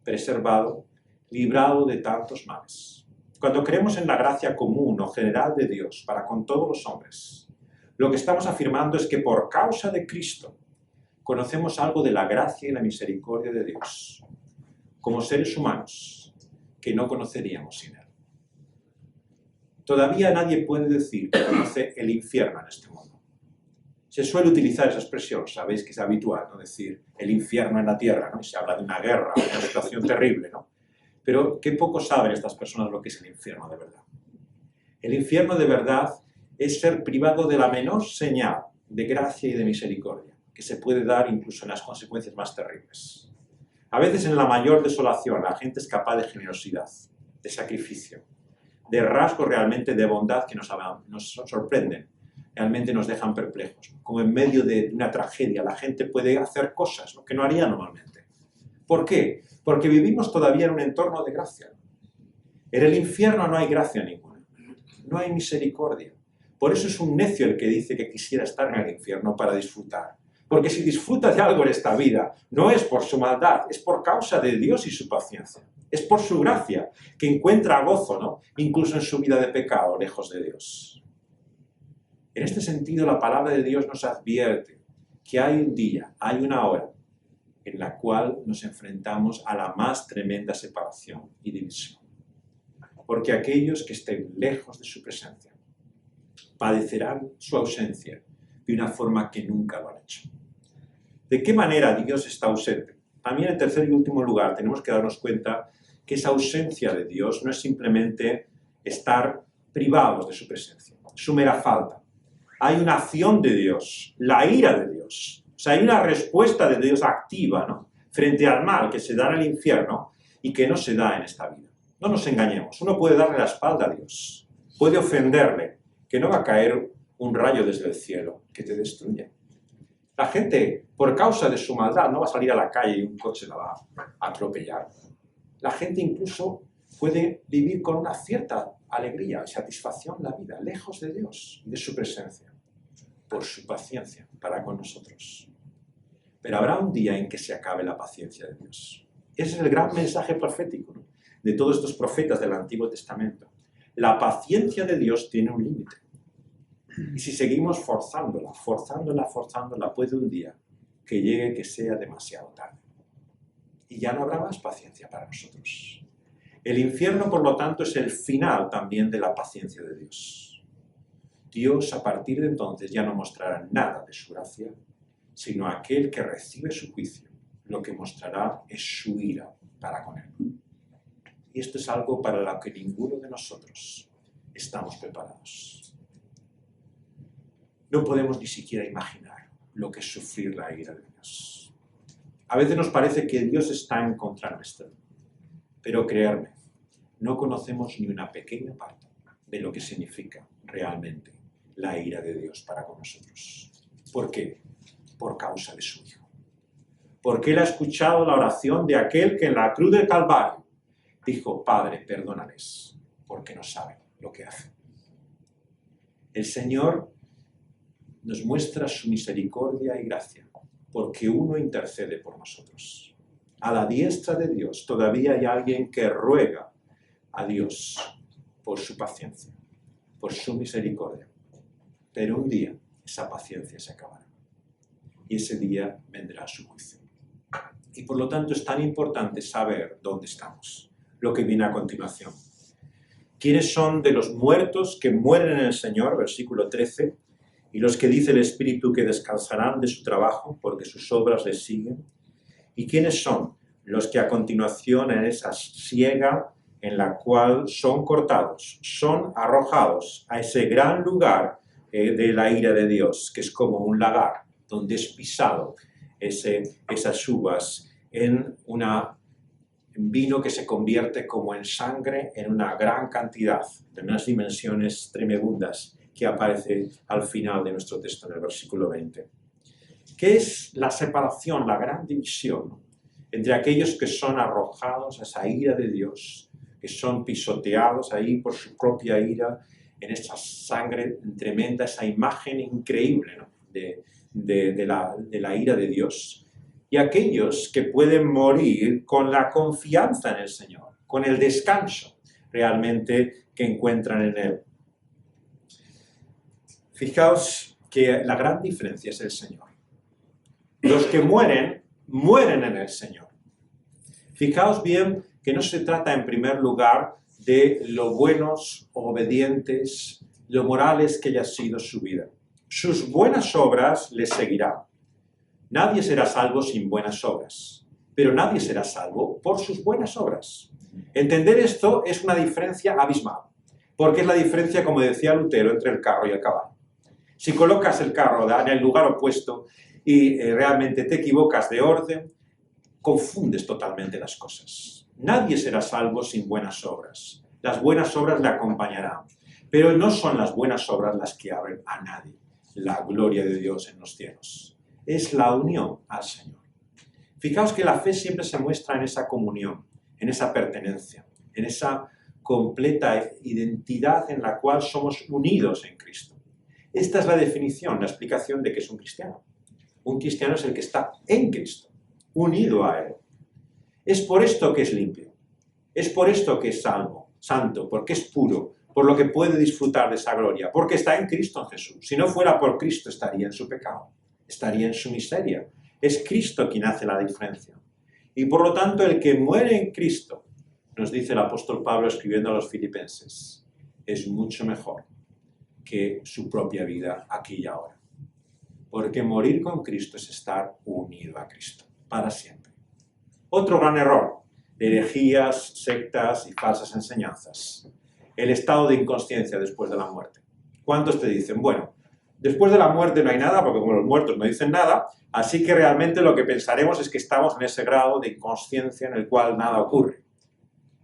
A: preservado, librado de tantos males. Cuando creemos en la gracia común o general de Dios para con todos los hombres, lo que estamos afirmando es que por causa de Cristo conocemos algo de la gracia y la misericordia de Dios, como seres humanos que no conoceríamos sin Él. Todavía nadie puede decir que conoce el infierno en este mundo. Se suele utilizar esa expresión, sabéis que es habitual, ¿no?, decir el infierno en la tierra, ¿no? Y se habla de una guerra, de una situación terrible, ¿no? Pero qué poco saben estas personas lo que es el infierno de verdad. El infierno de verdad es ser privado de la menor señal de gracia y de misericordia, que se puede dar incluso en las consecuencias más terribles. A veces en la mayor desolación la gente es capaz de generosidad, de sacrificio, de rasgos realmente de bondad que nos sorprenden, realmente nos dejan perplejos. Como en medio de una tragedia la gente puede hacer cosas, lo que no haría normalmente. ¿Por qué? Porque vivimos todavía en un entorno de gracia. En el infierno no hay gracia ninguna, no hay misericordia. Por eso es un necio el que dice que quisiera estar en el infierno para disfrutar. Porque si disfruta de algo en esta vida, no es por su maldad, es por causa de Dios y su paciencia. Es por su gracia que encuentra gozo, ¿no?, incluso en su vida de pecado, lejos de Dios. En este sentido, la palabra de Dios nos advierte que hay un día, hay una hora, en la cual nos enfrentamos a la más tremenda separación y división. Porque aquellos que estén lejos de su presencia padecerán su ausencia de una forma que nunca lo han hecho. ¿De qué manera Dios está ausente? También en tercer y último lugar tenemos que darnos cuenta que esa ausencia de Dios no es simplemente estar privados de su presencia, su mera falta. Hay una acción de Dios, la ira de Dios. O sea, hay una respuesta de Dios activa, ¿no?, frente al mal que se da en el infierno y que no se da en esta vida. No nos engañemos, uno puede darle la espalda a Dios, puede ofenderle, que no va a caer un rayo desde el cielo que te destruya. La gente, por causa de su maldad, no va a salir a la calle y un coche la va a atropellar. La gente incluso puede vivir con una cierta alegría y satisfacción la vida, lejos de Dios y de su presencia, por su paciencia para con nosotros. Pero habrá un día en que se acabe la paciencia de Dios. Ese es el gran mensaje profético, ¿no?, de todos estos profetas del Antiguo Testamento. La paciencia de Dios tiene un límite. Y si seguimos forzándola, puede un día que llegue que sea demasiado tarde. Y ya no habrá más paciencia para nosotros. El infierno, por lo tanto, es el final también de la paciencia de Dios. Dios, a partir de entonces, ya no mostrará nada de su gracia, sino aquel que recibe su juicio, lo que mostrará es su ira para con él. Y esto es algo para lo que ninguno de nosotros estamos preparados. No podemos ni siquiera imaginar lo que es sufrir la ira de Dios. A veces nos parece que Dios está en contra nuestra, pero creedme, no conocemos ni una pequeña parte de lo que significa realmente la ira de Dios para con nosotros. ¿Por qué? Por causa de su Hijo. Porque Él ha escuchado la oración de aquel que en la cruz del Calvario dijo: Padre, perdónales, porque no saben lo que hacen. El Señor nos muestra su misericordia y gracia, porque uno intercede por nosotros. A la diestra de Dios todavía hay alguien que ruega a Dios por su paciencia, por su misericordia. Pero un día esa paciencia se acabará y ese día vendrá su juicio. Y por lo tanto es tan importante saber dónde estamos, lo que viene a continuación. ¿Quiénes son de los muertos que mueren en el Señor? Versículo 13. Y los que dice el Espíritu que descansarán de su trabajo porque sus obras les siguen. ¿Y quiénes son los que a continuación en esa siega en la cual son cortados, son arrojados a ese gran lugar de la ira de Dios, que es como un lagar, donde es pisado esas uvas en vino que se convierte como en sangre en una gran cantidad, de unas dimensiones tremendas, que aparece al final de nuestro texto en el versículo 20. ¿Qué es la separación, la gran división entre aquellos que son arrojados a esa ira de Dios, que son pisoteados ahí por su propia ira, en esa sangre tremenda, esa imagen increíble, ¿no? de la ira de Dios, y aquellos que pueden morir con la confianza en el Señor, con el descanso realmente que encuentran en Él? Fijaos que la gran diferencia es el Señor. Los que mueren, mueren en el Señor. Fijaos bien que no se trata en primer lugar de lo buenos, obedientes, lo morales que haya sido su vida. Sus buenas obras les seguirán. Nadie será salvo sin buenas obras, pero nadie será salvo por sus buenas obras. Entender esto es una diferencia abismal, porque es la diferencia, como decía Lutero, entre el carro y el caballo. Si colocas el carro en el lugar opuesto y realmente te equivocas de orden, confundes totalmente las cosas. Nadie será salvo sin buenas obras. Las buenas obras le acompañarán, pero no son las buenas obras las que abren a nadie la gloria de Dios en los cielos. Es la unión al Señor. Fijaos que la fe siempre se muestra en esa comunión, en esa pertenencia, en esa completa identidad en la cual somos unidos en Cristo. Esta es la definición, la explicación de qué es un cristiano. Un cristiano es el que está en Cristo, unido a Él. Es por esto que es limpio, es por esto que es salvo, santo, porque es puro, por lo que puede disfrutar de esa gloria, porque está en Cristo en Jesús. Si no fuera por Cristo, estaría en su pecado, estaría en su miseria. Es Cristo quien hace la diferencia. Y por lo tanto, el que muere en Cristo, nos dice el apóstol Pablo escribiendo a los filipenses, es mucho mejor que su propia vida aquí y ahora. Porque morir con Cristo es estar unido a Cristo, para siempre. Otro gran error de herejías, sectas y falsas enseñanzas. El estado de inconsciencia después de la muerte. ¿Cuántos te dicen? Bueno, después de la muerte no hay nada, porque como los muertos no dicen nada, así que realmente lo que pensaremos es que estamos en ese grado de inconsciencia en el cual nada ocurre.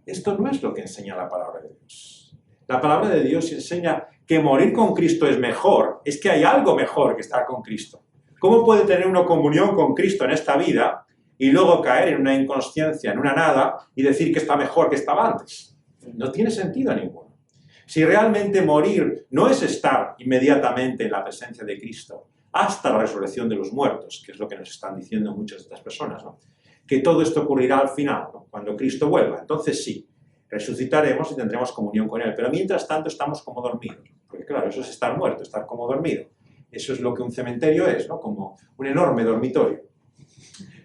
A: Esto no es lo que enseña la palabra de Dios. La palabra de Dios enseña que morir con Cristo es mejor, es que hay algo mejor que estar con Cristo. ¿Cómo puede tener una comunión con Cristo en esta vida y luego caer en una inconsciencia, en una nada, y decir que está mejor que estaba antes? No tiene sentido ninguno. Si realmente morir no es estar inmediatamente en la presencia de Cristo hasta la resurrección de los muertos, que es lo que nos están diciendo muchas de estas personas, ¿no? Que todo esto ocurrirá al final, ¿no? Cuando Cristo vuelva. Entonces sí, resucitaremos y tendremos comunión con Él, pero mientras tanto estamos como dormidos, porque claro, eso es estar muerto, estar como dormido. Eso es lo que un cementerio es, ¿no? Como un enorme dormitorio.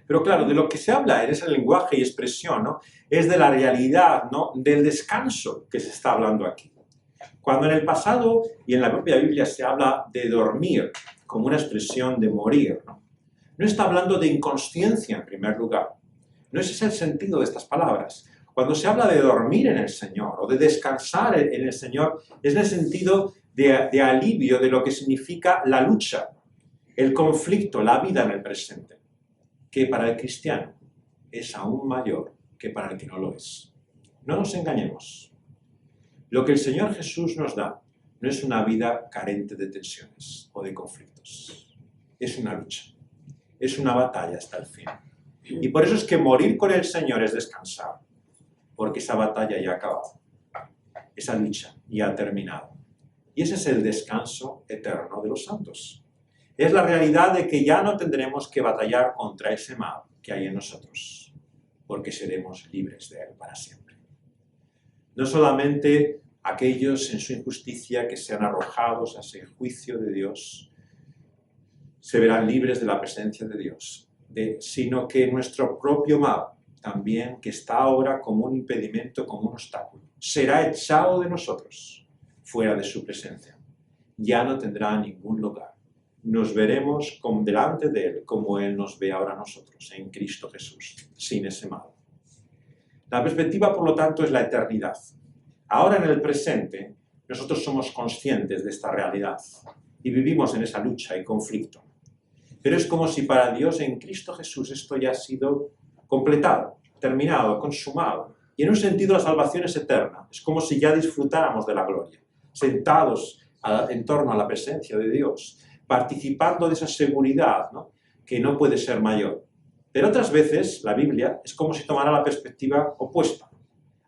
A: Pero claro, de lo que se habla en ese lenguaje y expresión, ¿no? Es de la realidad, ¿no? Del descanso que se está hablando aquí. Cuando en el pasado y en la propia Biblia se habla de dormir como una expresión de morir, ¿no? No está hablando de inconsciencia en primer lugar. No ese es el sentido de estas palabras. Cuando se habla de dormir en el Señor o de descansar en el Señor, es en el sentido de alivio de lo que significa la lucha, el conflicto, la vida en el presente, que para el cristiano es aún mayor que para el que no lo es. No nos engañemos. Lo que el Señor Jesús nos da no es una vida carente de tensiones o de conflictos. Es una lucha. Es una batalla hasta el fin. Y por eso es que morir con el Señor es descansar. Porque esa batalla ya ha acabado. Esa lucha ya ha terminado. Y ese es el descanso eterno de los santos. Es la realidad de que ya no tendremos que batallar contra ese mal que hay en nosotros, porque seremos libres de él para siempre. No solamente aquellos en su injusticia que sean arrojados a ese juicio de Dios se verán libres de la presencia de Dios, sino que nuestro propio mal, también que está ahora como un impedimento, como un obstáculo, será echado de nosotros, fuera de su presencia. Ya no tendrá ningún lugar. Nos veremos delante de Él, como Él nos ve ahora a nosotros, en Cristo Jesús, sin ese mal. La perspectiva, por lo tanto, es la eternidad. Ahora, en el presente, nosotros somos conscientes de esta realidad y vivimos en esa lucha y conflicto. Pero es como si para Dios en Cristo Jesús esto ya ha sido completado, terminado, consumado. Y en un sentido la salvación es eterna. Es como si ya disfrutáramos de la gloria, sentados en torno a la presencia de Dios, participando de esa seguridad, ¿no?, que no puede ser mayor. Pero otras veces la Biblia es como si tomara la perspectiva opuesta.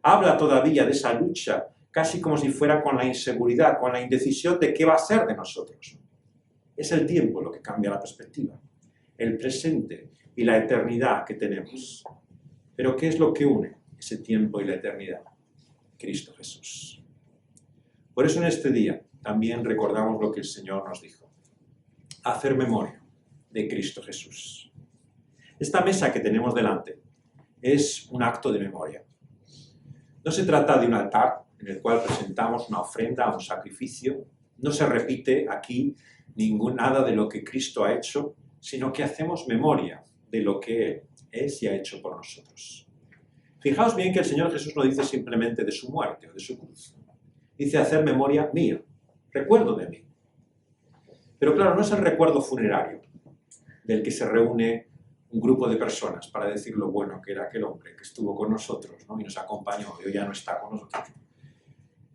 A: Habla todavía de esa lucha, casi como si fuera con la inseguridad, con la indecisión de qué va a ser de nosotros. Es el tiempo lo que cambia la perspectiva, el presente y la eternidad que tenemos. Pero ¿qué es lo que une ese tiempo y la eternidad? Cristo Jesús. Por eso en este día también recordamos lo que el Señor nos dijo. Hacer memoria de Cristo Jesús. Esta mesa que tenemos delante es un acto de memoria. No se trata de un altar en el cual presentamos una ofrenda, un sacrificio. No se repite aquí nada de lo que Cristo ha hecho, sino que hacemos memoria de lo que Él es y ha hecho por nosotros. Fijaos bien que el Señor Jesús no dice simplemente de su muerte o de su cruz. Dice hacer memoria mía, recuerdo de mí. Pero claro, no es el recuerdo funerario del que se reúne un grupo de personas para decir lo bueno que era aquel hombre que estuvo con nosotros, ¿no?, y nos acompañó y hoy ya no está con nosotros.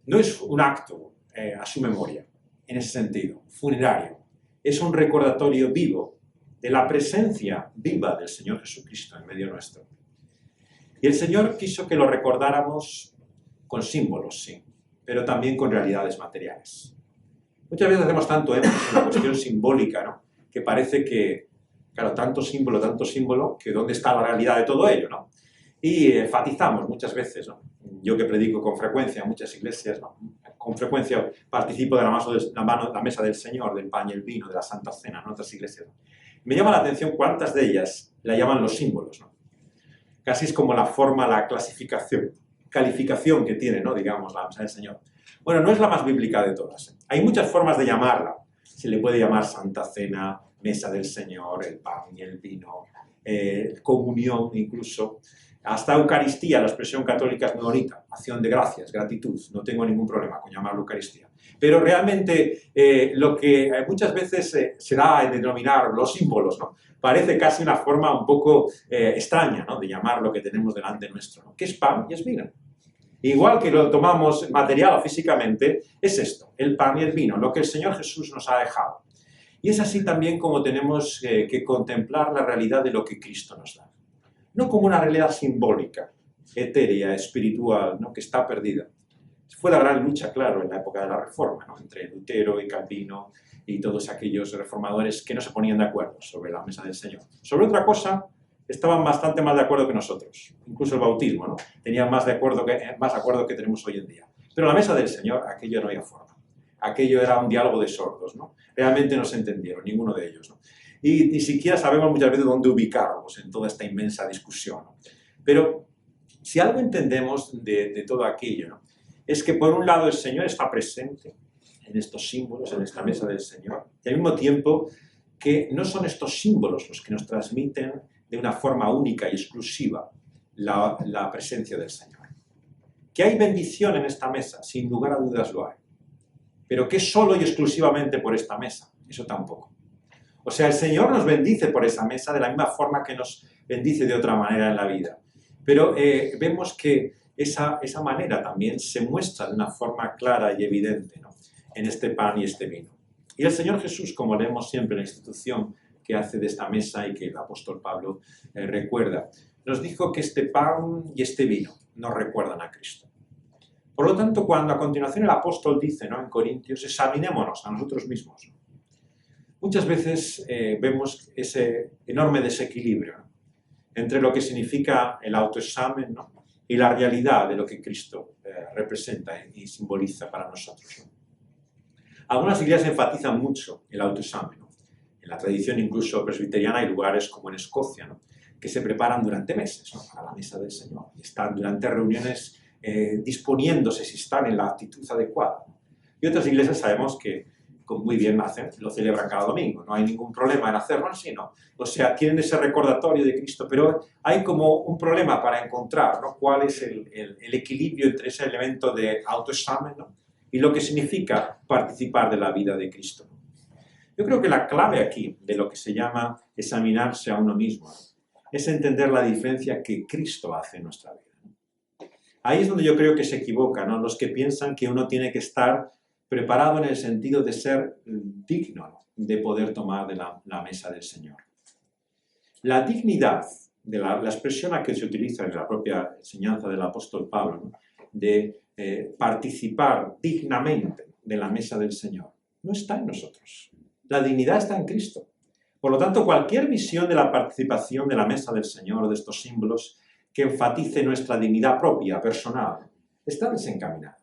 A: No es un acto a su memoria, en ese sentido, funerario. Es un recordatorio vivo de la presencia viva del Señor Jesucristo en medio nuestro. Y el Señor quiso que lo recordáramos con símbolos, sí, pero también con realidades materiales. Muchas veces hacemos tanto énfasis en la cuestión simbólica, ¿no?, que parece que, claro, tanto símbolo, que dónde está la realidad de todo ello, ¿no? Y enfatizamos muchas veces, ¿no? Yo que predico con frecuencia en muchas iglesias, ¿no?, con frecuencia participo de la mesa del Señor, del pan y el vino, de la Santa Cena, en otras iglesias, ¿no? Me llama la atención cuántas de ellas la llaman los símbolos, ¿no? Casi es como la forma, la calificación que tiene, ¿no?, digamos, la mesa del Señor. Bueno, no es la más bíblica de todas, ¿eh? Hay muchas formas de llamarla. Se le puede llamar Santa Cena, mesa del Señor, el pan y el vino, comunión incluso. Hasta Eucaristía, la expresión católica es muy bonita, acción de gracias, gratitud, no tengo ningún problema con llamarlo Eucaristía. Pero realmente lo que muchas veces se da a denominar los símbolos, ¿no?, parece casi una forma un poco extraña, ¿no?, de llamar lo que tenemos delante nuestro, ¿no?, que es pan y es vino. Igual que lo tomamos material o físicamente, es esto, el pan y el vino, lo que el Señor Jesús nos ha dejado. Y es así también como tenemos que contemplar la realidad de lo que Cristo nos da. No como una realidad simbólica, etérea, espiritual, ¿no?, que está perdida. Fue la gran lucha, claro, en la época de la Reforma, ¿no?, entre Lutero y Calvino y todos aquellos reformadores que no se ponían de acuerdo sobre la mesa del Señor. Sobre otra cosa, estaban bastante más de acuerdo que nosotros. Incluso el bautismo, ¿no?, tenían más acuerdo que tenemos hoy en día. Pero la mesa del Señor, aquello no había forma. Aquello era un diálogo de sordos, ¿no? Realmente no se entendieron, ninguno de ellos, ¿no? Y ni siquiera sabemos muchas veces dónde ubicarlos en toda esta inmensa discusión, ¿no? Pero si algo entendemos de todo aquello, ¿no?, es que por un lado el Señor está presente en estos símbolos, en esta mesa del Señor, y al mismo tiempo que no son estos símbolos los que nos transmiten de una forma única y exclusiva la presencia del Señor. Que hay bendición en esta mesa, sin lugar a dudas lo hay. Pero que es solo y exclusivamente por esta mesa, eso tampoco. O sea, el Señor nos bendice por esa mesa de la misma forma que nos bendice de otra manera en la vida. Pero vemos que esa manera también se muestra de una forma clara y evidente, ¿no?, en este pan y este vino. Y el Señor Jesús, como leemos siempre en la institución que hace de esta mesa y que el apóstol Pablo recuerda, nos dijo que este pan y este vino nos recuerdan a Cristo. Por lo tanto, cuando a continuación el apóstol dice, ¿no?, en Corintios, examinémonos a nosotros mismos, ¿no?, Muchas veces vemos ese enorme desequilibrio, ¿no?, entre lo que significa el autoexamen, ¿no?, y la realidad de lo que Cristo representa y simboliza para nosotros, ¿no? Algunas iglesias enfatizan mucho el autoexamen, ¿no? En la tradición incluso presbiteriana hay lugares como en Escocia, ¿no?, que se preparan durante meses, ¿no?, para la mesa del Señor. Y están durante reuniones disponiéndose si están en la actitud adecuada. Y otras iglesias sabemos que muy bien hacen, lo celebran cada domingo, no hay ningún problema en hacerlo así, ¿no? O sea, tienen ese recordatorio de Cristo, pero hay como un problema para encontrar, ¿no?, cuál es el equilibrio entre ese elemento de autoexamen, ¿no?, y lo que significa participar de la vida de Cristo. Yo creo que la clave aquí de lo que se llama examinarse a uno mismo, ¿no?, es entender la diferencia que Cristo hace en nuestra vida. Ahí es donde yo creo que se equivocan, ¿no?, los que piensan que uno tiene que estar preparado en el sentido de ser digno, ¿no?, de poder tomar de la mesa del Señor. La dignidad, de la expresión a que se utiliza en la propia enseñanza del apóstol Pablo, ¿no?, de participar dignamente de la mesa del Señor, no está en nosotros. La dignidad está en Cristo. Por lo tanto, cualquier visión de la participación de la mesa del Señor, de estos símbolos, que enfatice nuestra dignidad propia, personal, está desencaminada.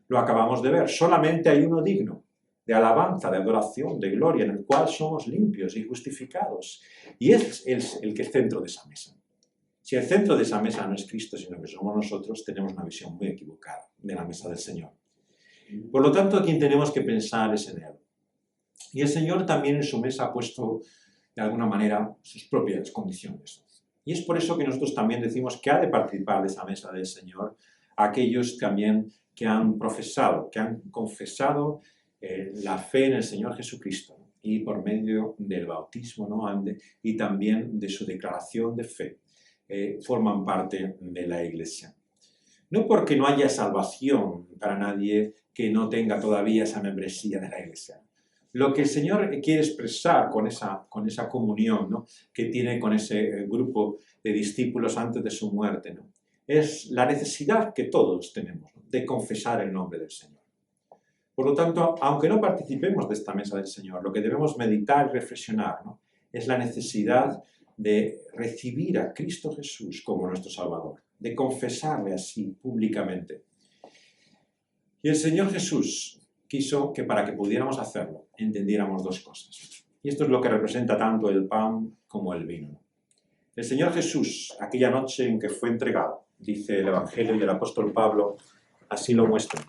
A: Lo acabamos de ver, solamente hay uno digno de alabanza, de adoración, de gloria, en el cual somos limpios y justificados. Y es el que es centro de esa mesa. Si el centro de esa mesa no es Cristo, sino que somos nosotros, tenemos una visión muy equivocada de la mesa del Señor. Por lo tanto, quien tenemos que pensar es en Él. Y el Señor también en su mesa ha puesto, de alguna manera, sus propias condiciones. Y es por eso que nosotros también decimos que ha de participar de esa mesa del Señor aquellos también que han profesado, que han confesado la fe en el Señor Jesucristo, ¿no?, y por medio del bautismo, ¿no?, y también de su declaración de fe, forman parte de la Iglesia. No porque no haya salvación para nadie que no tenga todavía esa membresía de la Iglesia. Lo que el Señor quiere expresar con esa comunión, ¿no?, que tiene con ese grupo de discípulos antes de su muerte, ¿no?, es la necesidad que todos tenemos, ¿no?, de confesar el nombre del Señor. Por lo tanto, aunque no participemos de esta mesa del Señor, lo que debemos meditar y reflexionar, ¿no?, es la necesidad de recibir a Cristo Jesús como nuestro Salvador, de confesarle así públicamente. Y el Señor Jesús quiso que para que pudiéramos hacerlo, entendiéramos dos cosas. Y esto es lo que representa tanto el pan como el vino. El Señor Jesús, aquella noche en que fue entregado, dice el Evangelio y el apóstol Pablo, así lo muestra.